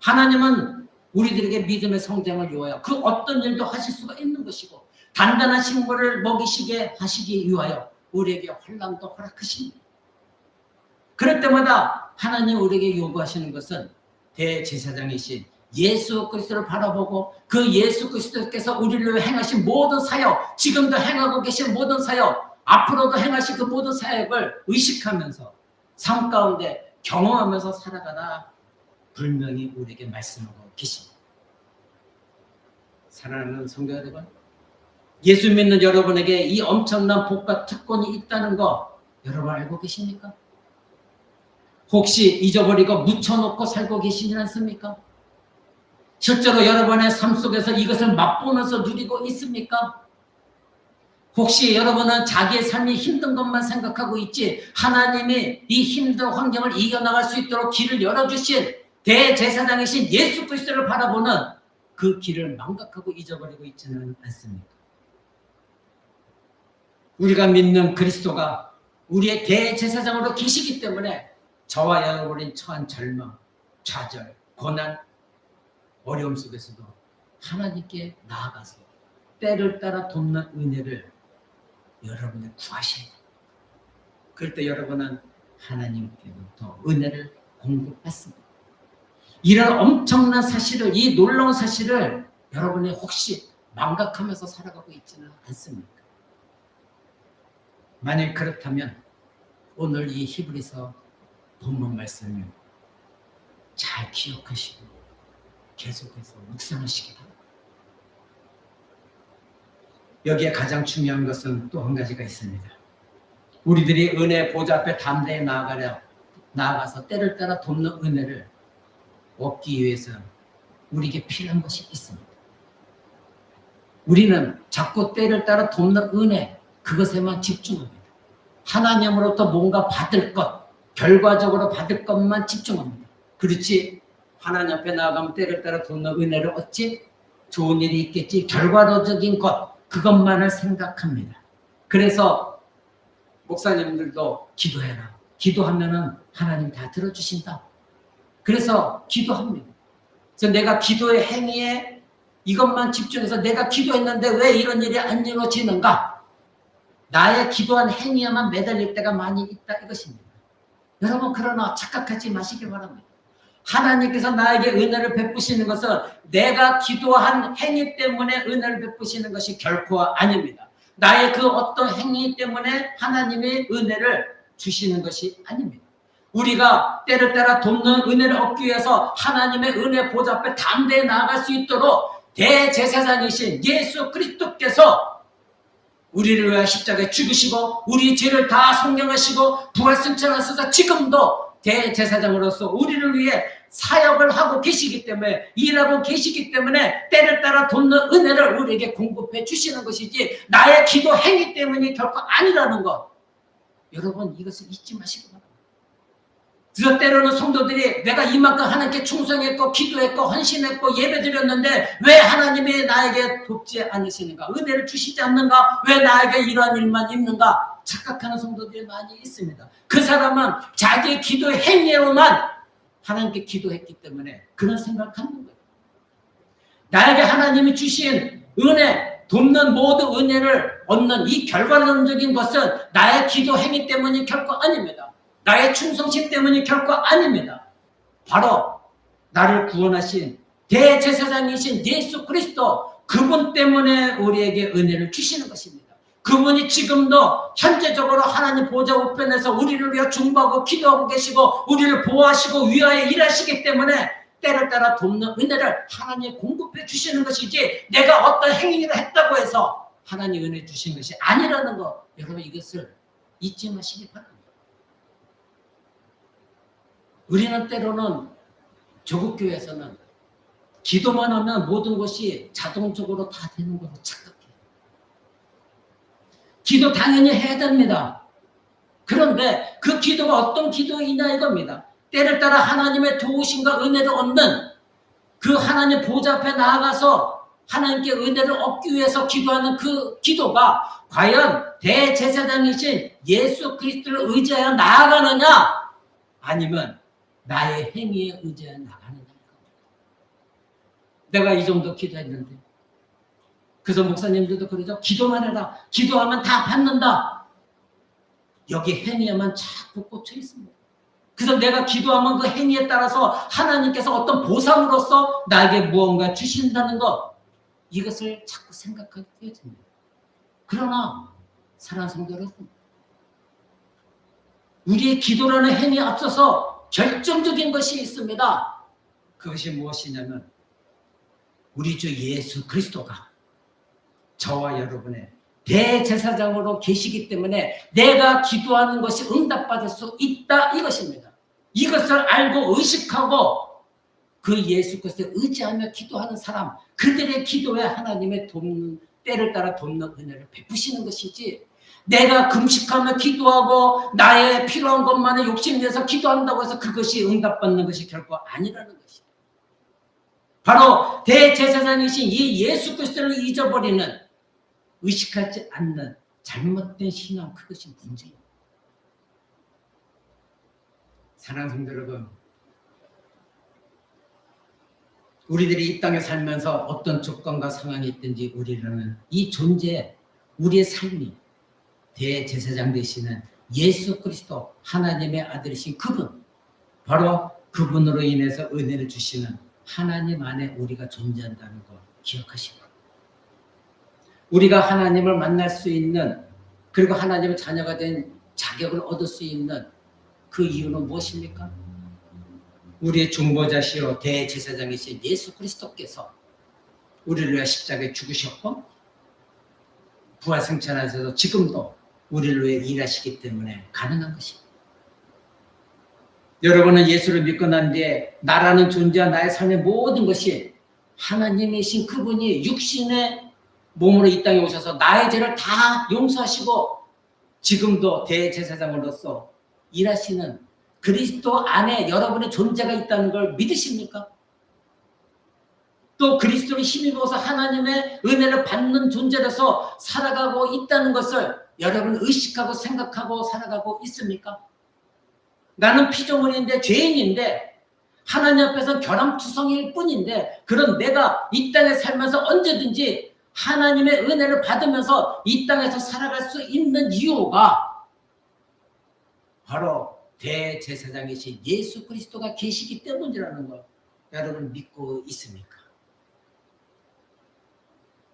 하나님은 우리들에게 믿음의 성장을 위하여 그 어떤 일도 하실 수가 있는 것이고 단단한 식물을 먹이시게 하시기 위하여 우리에게 환난도 허락하십니다. 그럴 때마다 하나님 우리에게 요구하시는 것은 대제사장이신 예수 그리스도를 바라보고 그 예수 그리스도께서 우리를 위해 행하신 모든 사역, 지금도 행하고 계신 모든 사역, 앞으로도 행하실 그 모든 사역을 의식하면서 삶 가운데 경험하면서 살아가라 분명히 우리에게 말씀하고 계십니다. 사랑하는 성도 여러분, 예수 믿는 여러분에게 이 엄청난 복과 특권이 있다는 거 여러분 알고 계십니까? 혹시 잊어버리고 묻혀놓고 살고 계시지 않습니까? 실제로 여러분의 삶 속에서 이것을 맛보면서 누리고 있습니까? 혹시 여러분은 자기의 삶이 힘든 것만 생각하고 있지 하나님이 이 힘든 환경을 이겨나갈 수 있도록 길을 열어주신 대제사장이신 예수 그리스도를 바라보는 그 길을 망각하고 잊어버리고 있지는 않습니까? 우리가 믿는 그리스도가 우리의 대제사장으로 계시기 때문에 저와 여러분이 처한 절망, 좌절, 고난, 어려움 속에서도 하나님께 나아가서 때를 따라 돕는 은혜를 여러분이 구하셔야 돼요. 그럴 때 여러분은 하나님께로부터 은혜를 공급받습니다. 이런 엄청난 사실을, 이 놀라운 사실을 여러분이 혹시 망각하면서 살아가고 있지는 않습니까? 만약 그렇다면 오늘 이 히브리서 본문 말씀을 잘 기억하시고 계속해서 묵상하시기 바랍니다. 여기에 가장 중요한 것은 또 한 가지가 있습니다. 우리들이 은혜 보좌 앞에 담대히 나아가서 때를 따라 돕는 은혜를 얻기 위해서 우리에게 필요한 것이 있습니다. 우리는 자꾸 때를 따라 돕는 은혜 그것에만 집중합니다. 하나님으로부터 뭔가 받을 것, 결과적으로 받을 것만 집중합니다. 그렇지 하나님 앞에 나아가면 때를 따라 돕는 은혜를 얻지 좋은 일이 있겠지 결과적인 것 그것만을 생각합니다. 그래서 목사님들도 기도해라. 기도하면은 하나님 다 들어주신다. 그래서 기도합니다. 그래서 내가 기도의 행위에 이것만 집중해서 내가 기도했는데 왜 이런 일이 안 이루어지는가? 나의 기도한 행위에만 매달릴 때가 많이 있다 이것입니다. 여러분 그러나 착각하지 마시기 바랍니다. 하나님께서 나에게 은혜를 베푸시는 것은 내가 기도한 행위 때문에 은혜를 베푸시는 것이 결코 아닙니다. 나의 그 어떤 행위 때문에 하나님의 은혜를 주시는 것이 아닙니다. 우리가 때를 따라 돕는 은혜를 얻기 위해서 하나님의 은혜 보좌 앞에 담대히 나아갈 수 있도록 대제사장이신 예수 그리스도께서 우리를 위해 십자가에 죽으시고 우리 죄를 다 속량하시고 부활승천하셔서 지금도 대제사장으로서 우리를 위해 사역을 하고 계시기 때문에 일하고 계시기 때문에 때를 따라 돕는 은혜를 우리에게 공급해 주시는 것이지 나의 기도 행위 때문이 결코 아니라는 것 여러분 이것을 잊지 마시기 바랍니다. 그래서 때로는 성도들이 내가 이만큼 하나님께 충성했고 기도했고 헌신했고 예배드렸는데 왜 하나님이 나에게 돕지 않으시는가? 은혜를 주시지 않는가? 왜 나에게 이러한 일만 있는가? 착각하는 성도들이 많이 있습니다. 그 사람은 자기의 기도의 행위로만 하나님께 기도했기 때문에 그런 생각을 갖는 거예요. 나에게 하나님이 주신 은혜, 돕는 모든 은혜를 얻는 이 결과론적인 것은 나의 기도 행위 때문이 결코 아닙니다. 나의 충성심 때문이 결코 아닙니다. 바로 나를 구원하신 대제사장이신 예수 그리스도, 그분 때문에 우리에게 은혜를 주시는 것입니다. 그분이 지금도 현재적으로 하나님 보좌 우편에서 우리를 위해 중보하고 기도하고 계시고 우리를 보호하시고 위하여 일하시기 때문에 때를 따라 돕는 은혜를 하나님이 공급해 주시는 것이지, 내가 어떤 행위를 했다고 해서 하나님 은혜 주신 것이 아니라는 거, 여러분 이것을 잊지 마시기 바랍니다. 우리는 때로는 조국교회에서는 기도만 하면 모든 것이 자동적으로 다 되는 걸로 착각해요. 기도 당연히 해야 됩니다. 그런데 그 기도가 어떤 기도이냐 이겁니다. 때를 따라 하나님의 도우심과 은혜를 얻는 그 하나님 보좌 앞에 나아가서 하나님께 은혜를 얻기 위해서 기도하는 그 기도가 과연 대제사장이신 예수 그리스도를 의지하여 나아가느냐, 아니면 나의 행위에 의지하여 나가느냐. 내가 이 정도 기도했는데, 그래서 목사님들도 그러죠. 기도만 해라. 기도하면 다 받는다. 여기 행위에만 자꾸 꽂혀 있습니다. 그래서 내가 기도하면 그 행위에 따라서 하나님께서 어떤 보상으로서 나에게 무언가 주신다는 것, 이것을 자꾸 생각하게 되어집니다. 그러나 사랑하는 성도 여러분, 우리의 기도라는 행위에 앞서서 결정적인 것이 있습니다. 그것이 무엇이냐면 우리 주 예수 그리스도가 저와 여러분의 대제사장으로 계시기 때문에 내가 기도하는 것이 응답받을 수 있다, 이것입니다. 이것을 알고 의식하고 그 예수 그리스도에 의지하며 기도하는 사람, 그들의 기도에 하나님의 돕는, 때를 따라 돕는 은혜를 베푸시는 것이지, 내가 금식하며 기도하고 나의 필요한 것만을 욕심내서 기도한다고 해서 그것이 응답받는 것이 결코 아니라는 것이다. 바로 대제사장이신 이 예수 그리스도를 잊어버리는, 의식하지 않는 잘못된 신앙, 그것이 문제입니다. 사랑하는 성도 여러분, 우리들이 이 땅에 살면서 어떤 조건과 상황이 있든지 우리는 이 존재, 우리의 삶이 대제사장 되시는 예수 그리스도, 하나님의 아들이신 그분, 바로 그분으로 인해서 은혜를 주시는 하나님 안에 우리가 존재한다는 것 기억하시고, 우리가 하나님을 만날 수 있는, 그리고 하나님의 자녀가 된 자격을 얻을 수 있는 그 이유는 무엇입니까? 우리의 중보자시요 대제사장이신 예수 그리스도께서 우리를 위해 십자가에 죽으셨고 부활승천하셔서 지금도 우리를 위해 일하시기 때문에 가능한 것입니다. 여러분은 예수를 믿고 난 뒤에 나라는 존재와 나의 삶의 모든 것이 하나님이신 그분이 육신의 몸으로 이 땅에 오셔서 나의 죄를 다 용서하시고 지금도 대제사장으로서 일하시는 그리스도 안에 여러분의 존재가 있다는 걸 믿으십니까? 또 그리스도를 힘입어서 하나님의 은혜를 받는 존재로서 살아가고 있다는 것을 여러분 의식하고 생각하고 살아가고 있습니까? 나는 피조물인데, 죄인인데, 하나님 앞에서 결함투성이일 뿐인데, 그런 내가 이 땅에 살면서 언제든지 하나님의 은혜를 받으면서 이 땅에서 살아갈 수 있는 이유가 바로 대제사장이신 예수 그리스도가 계시기 때문이라는 걸 여러분 믿고 있습니까?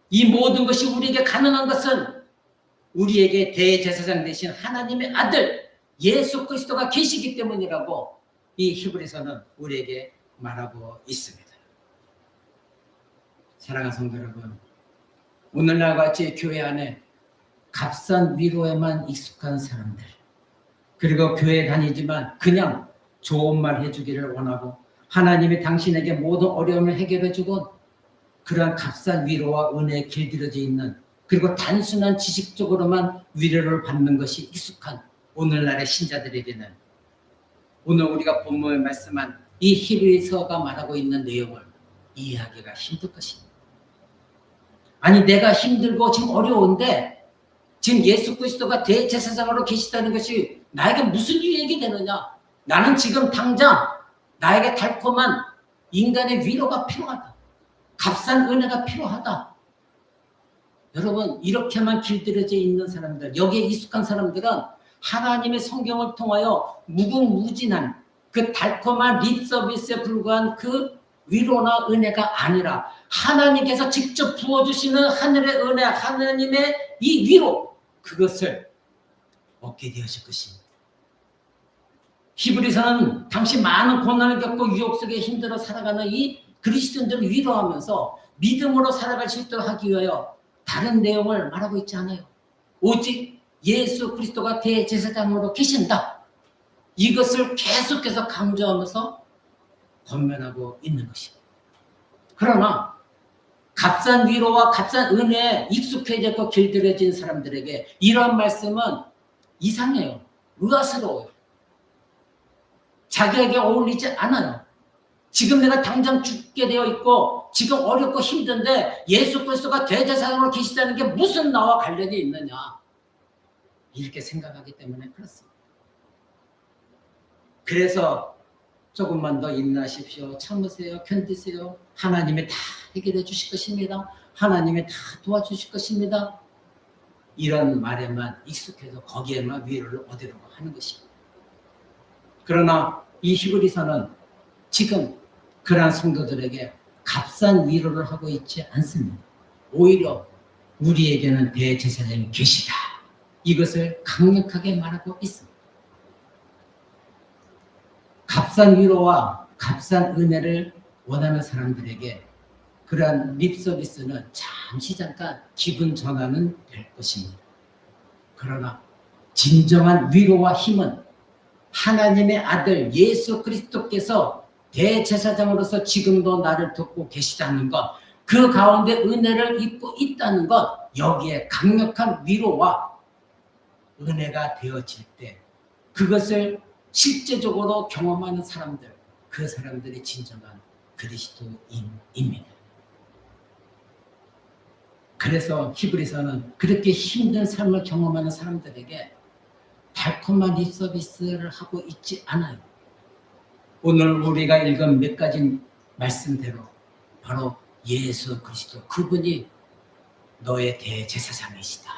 이 모든 것이 우리에게 가능한 것은 우리에게 대제사장 되신 하나님의 아들 예수 그리스도가 계시기 때문이라고 이 히브리서는 우리에게 말하고 있습니다. 사랑하는 성도 여러분, 오늘날 같이 교회 안에 값싼 위로에만 익숙한 사람들, 그리고 교회 다니지만 그냥 좋은 말 해주기를 원하고 하나님이 당신에게 모든 어려움을 해결해주고 그러한 값싼 위로와 은혜에 길들여져 있는, 그리고 단순한 지식적으로만 위로를 받는 것이 익숙한 오늘날의 신자들에게는 오늘 우리가 본문에 말씀한 이 히브리서가 말하고 있는 내용을 이해하기가 힘들 것입니다. 아니 내가 힘들고 지금 어려운데 지금 예수 그리스도가 대제사장으로 계시다는 것이 나에게 무슨 유익이 되느냐? 나는 지금 당장 나에게 달콤한 인간의 위로가 필요하다. 값싼 은혜가 필요하다. 여러분 이렇게만 길들여져 있는 사람들, 여기에 익숙한 사람들은 하나님의 성경을 통하여 무궁무진한 그 달콤한 립 서비스에 불과한 그 위로나 은혜가 아니라 하나님께서 직접 부어주시는 하늘의 은혜, 하나님의 이 위로, 그것을 얻게 되어질 것입니다. 히브리서는 당시 많은 고난을 겪고 유혹 속에 힘들어 살아가는 이 그리스도인들을 위로하면서 믿음으로 살아갈 수 있도록 하기 위하여 다른 내용을 말하고 있지 않아요. 오직 예수 그리스도가 대제사장으로 계신다. 이것을 계속해서 강조하면서 권면하고 있는 것입니다. 그러나 값싼 위로와 값싼 은혜에 익숙해졌고 길들여진 사람들에게 이런 말씀은 이상해요. 의아스러워요. 자기에게 어울리지 않아요. 지금 내가 당장 죽게 되어 있고 지금 어렵고 힘든데 예수 그리스도가 대제사장으로 계시다는 게 무슨 나와 관련이 있느냐, 이렇게 생각하기 때문에 그렇습니다. 그래서 조금만 더 인내하십시오. 참으세요. 견디세요. 하나님이 다 해결해 주실 것입니다. 하나님이 다 도와주실 것입니다. 이런 말에만 익숙해서 거기에만 위로를 얻으려고 하는 것입니다. 그러나 이 히브리서는 지금 그러한 성도들에게 값싼 위로를 하고 있지 않습니다. 오히려 우리에게는 대제사장이 계시다. 이것을 강력하게 말하고 있습니다. 값싼 위로와 값싼 은혜를 원하는 사람들에게 그러한 립서비스는 잠시 잠깐 기분 전환은 될 것입니다. 그러나 진정한 위로와 힘은 하나님의 아들 예수 그리스도께서 대제사장으로서 지금도 나를 돕고 계시다는 것, 그 가운데 은혜를 입고 있다는 것, 여기에 강력한 위로와 은혜가 되어질 때 그것을 실제적으로 경험하는 사람들, 그 사람들이 진정한 그리스도인입니다. 그래서 히브리서는 그렇게 힘든 삶을 경험하는 사람들에게 달콤한 립서비스를 하고 있지 않아요. 오늘 우리가 읽은 몇 가지 말씀대로 바로 예수 그리스도, 그분이 너의 대제사장이시다.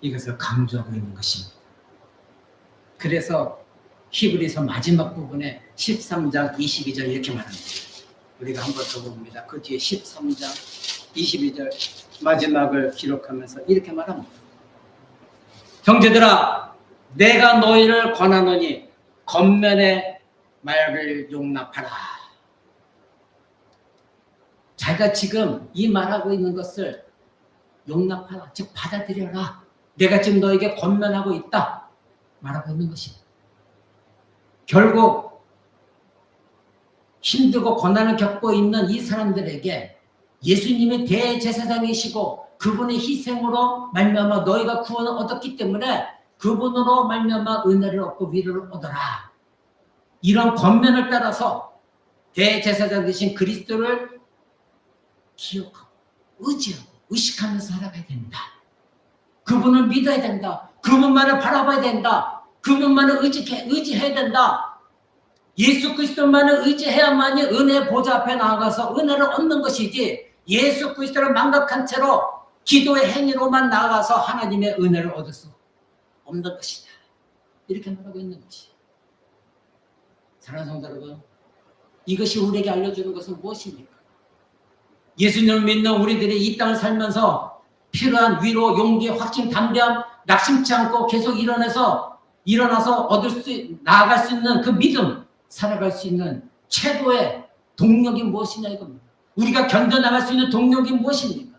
이것을 강조하고 있는 것입니다. 그래서 히브리서 마지막 부분에 13장 22절 이렇게 말합니다. 우리가 한번 더 봅니다. 그 뒤에 13장 22절 마지막을 기록하면서 이렇게 말합니다. 형제들아, 내가 너희를 권하노니 겉면의 말을 용납하라. 자기가 지금 이 말하고 있는 것을 용납하라, 즉 받아들여라. 내가 지금 너에게 권면하고 있다 말하고 있는 것입니다. 결국 힘들고 고난을 겪고 있는 이 사람들에게 예수님이 대제사장이시고 그분의 희생으로 말미암아 너희가 구원을 얻었기 때문에 그분으로 말미암아 은혜를 얻고 위로를 얻어라. 이런 권면을 따라서 대제사장 되신 그리스도를 기억하고 의지하고 의식하면서 살아가야 된다. 그분을 믿어야 된다. 그분만을 바라봐야 된다. 그분만을 의지해야 된다. 예수 그리스도만을 의지해야만이 은혜 보좌 앞에 나아가서 은혜를 얻는 것이지, 예수 그리스도를 망각한 채로 기도의 행위로만 나아가서 하나님의 은혜를 얻을 수 없는 것이다. 이렇게 말하고 있는 것이. 사랑하는 성도 여러분, 이것이 우리에게 알려주는 것은 무엇입니까? 예수님을 믿는 우리들이 이 땅을 살면서 필요한 위로, 용기, 확신, 담대함, 낙심치 않고 계속 일어나서 나아갈 수 있는 그 믿음, 살아갈 수 있는 최고의 동력이 무엇이냐 이겁니다. 우리가 견뎌나갈 수 있는 동력이 무엇입니까?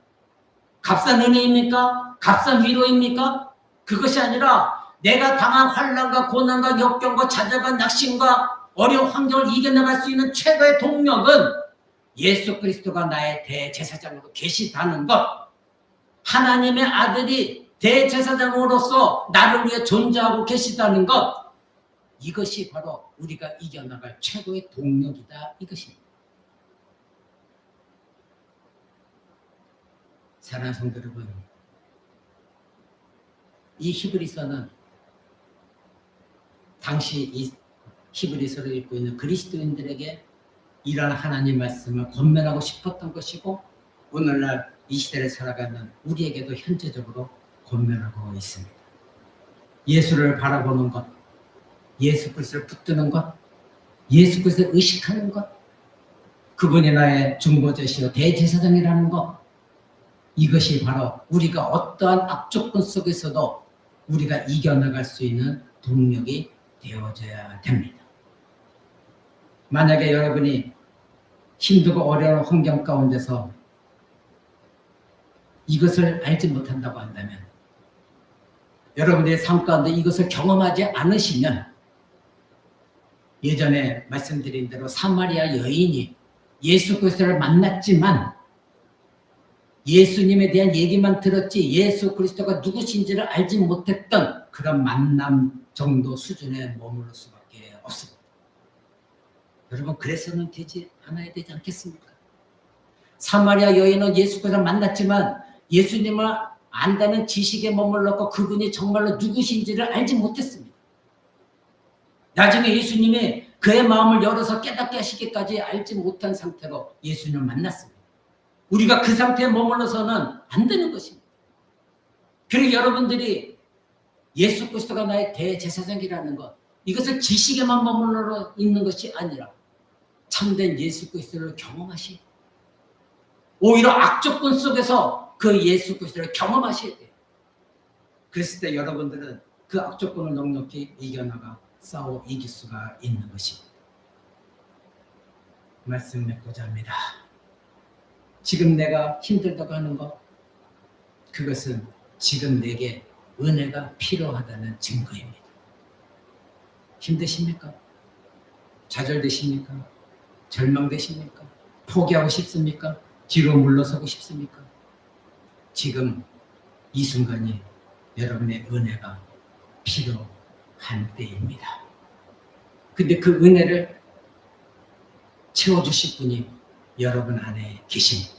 값싼 은혜입니까? 값싼 위로입니까? 그것이 아니라 내가 당한 환난과 고난과 역경과 좌절과 낙심과 어려운 환경을 이겨나갈 수 있는 최고의 동력은 예수 그리스도가 나의 대제사장으로 계시다는 것, 하나님의 아들이 대제사장으로서 나를 위해 존재하고 계시다는 것, 이것이 바로 우리가 이겨나갈 최고의 동력이다 이것입니다. 사랑하는 성도 여러분, 이 히브리서는 당시 이 히브리서를 읽고 있는 그리스도인들에게 이러한 하나님 말씀을 권면하고 싶었던 것이고 오늘날 이 시대를 살아가는 우리에게도 현재적으로 권면하고 있습니다. 예수를 바라보는 것, 예수 그리스도를 붙드는 것, 예수 그리스도를 의식하는 것, 그분이 나의 중보자시요 대제사장이라는 것, 이것이 바로 우리가 어떠한 악조건 속에서도 우리가 이겨나갈 수 있는 동력이 되어져야 됩니다. 만약에 여러분이 힘들고 어려운 환경 가운데서 이것을 알지 못한다고 한다면, 여러분들의 삶 가운데 이것을 경험하지 않으시면, 예전에 말씀드린 대로 사마리아 여인이 예수 그리스도를 만났지만 예수님에 대한 얘기만 들었지 예수 그리스도가 누구신지를 알지 못했던 그런 만남 정도 수준에 머무를 수밖에 없습니다. 여러분, 그래서는 되지 않아야 되지 않겠습니까? 사마리아 여인은 예수 그리스도를 만났지만 예수님을 안다는 지식에 머물렀고 그분이 정말로 누구신지를 알지 못했습니다. 나중에 예수님이 그의 마음을 열어서 깨닫게 하시기까지 알지 못한 상태로 예수님을 만났습니다. 우리가 그 상태에 머물러서는 안 되는 것입니다. 그리고 여러분들이 예수 그리스도가 나의 대제사장이라는 것, 이것을 지식에만 머물러 있는 것이 아니라 참된 예수 그리스도를 경험하시고 오히려 악조건 속에서 그 예수 그리스도를 경험하셔야 돼요. 그랬을 때 여러분들은 그 악조건을 넉넉히 이겨나가 싸워 이길 수가 있는 것입니다. 말씀 맺고자 합니다. 지금 내가 힘들다고 하는 것, 그것은 지금 내게 은혜가 필요하다는 증거입니다. 힘드십니까? 좌절되십니까? 절망되십니까? 포기하고 싶습니까? 뒤로 물러서고 싶습니까? 지금 이 순간이 여러분의 은혜가 필요한 때입니다. 근데 그 은혜를 채워주실 분이 여러분 안에 계십니다.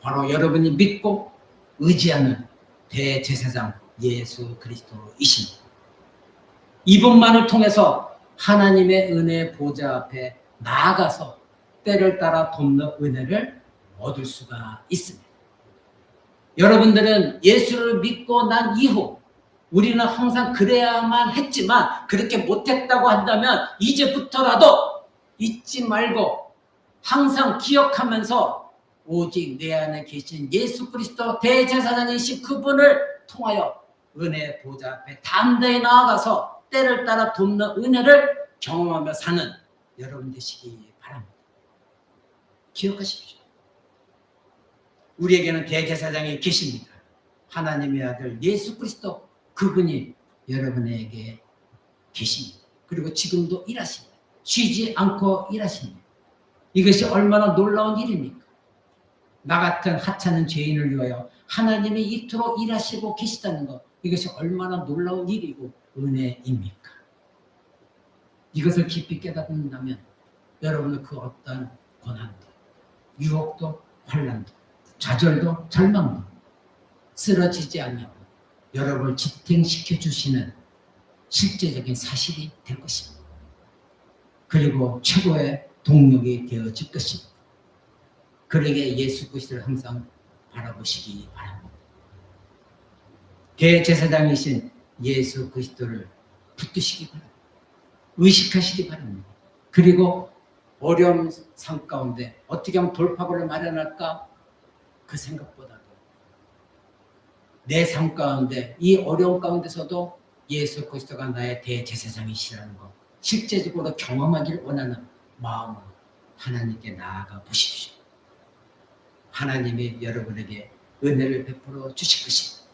바로 여러분이 믿고 의지하는 대제사장 예수 그리스도이십니다. 이분만을 통해서 하나님의 은혜 보좌 앞에 나아가서 때를 따라 돕는 은혜를 얻을 수가 있습니다. 여러분들은 예수를 믿고 난 이후 우리는 항상 그래야만 했지만 그렇게 못했다고 한다면 이제부터라도 잊지 말고 항상 기억하면서 오직 내 안에 계신 예수 그리스도 대제사장이신 그분을 통하여 은혜 보좌 앞에 담대히 나아가서 때를 따라 돕는 은혜를 경험하며 사는 여러분 되시기 바랍니다. 기억하십시오. 우리에게는 대제사장이 계십니다. 하나님의 아들 예수 그리스도, 그분이 여러분에게 계십니다. 그리고 지금도 일하십니다. 쉬지 않고 일하십니다. 이것이 얼마나 놀라운 일입니까? 나 같은 하찮은 죄인을 위하여 하나님이 이토록 일하시고 계시다는 것, 이것이 얼마나 놀라운 일이고 은혜입니까? 이것을 깊이 깨닫는다면 여러분은 그 어떤 고난도, 유혹도, 환난도, 좌절도, 절망도 쓰러지지 않냐고 여러분을 지탱시켜 주시는 실제적인 사실이 될 것입니다. 그리고 최고의 동력이 되어질 것입니다. 그러게 예수 그리스도를 항상 바라보시기 바랍니다. 대제사장이신 예수 그리스도를 붙드시기 바랍니다. 의식하시기 바랍니다. 그리고 어려운 삶 가운데 어떻게 하면 돌파구를 마련할까? 그 생각보다도 내 삶 가운데 이 어려운 가운데서도 예수 그리스도가 나의 대제사장이시라는 것 실제적으로 경험하기를 원하는 마음으로 하나님께 나아가 보십시오. 하나님이 여러분에게 은혜를 베풀어 주실 것입니다.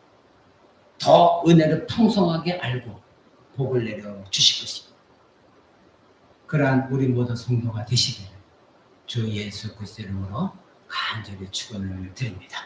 더 은혜를 풍성하게 알고 복을 내려 주실 것입니다. 그러한 우리 모두 성도가 되시기를 주 예수 그리스도 이름으로 간절히 축원을 드립니다.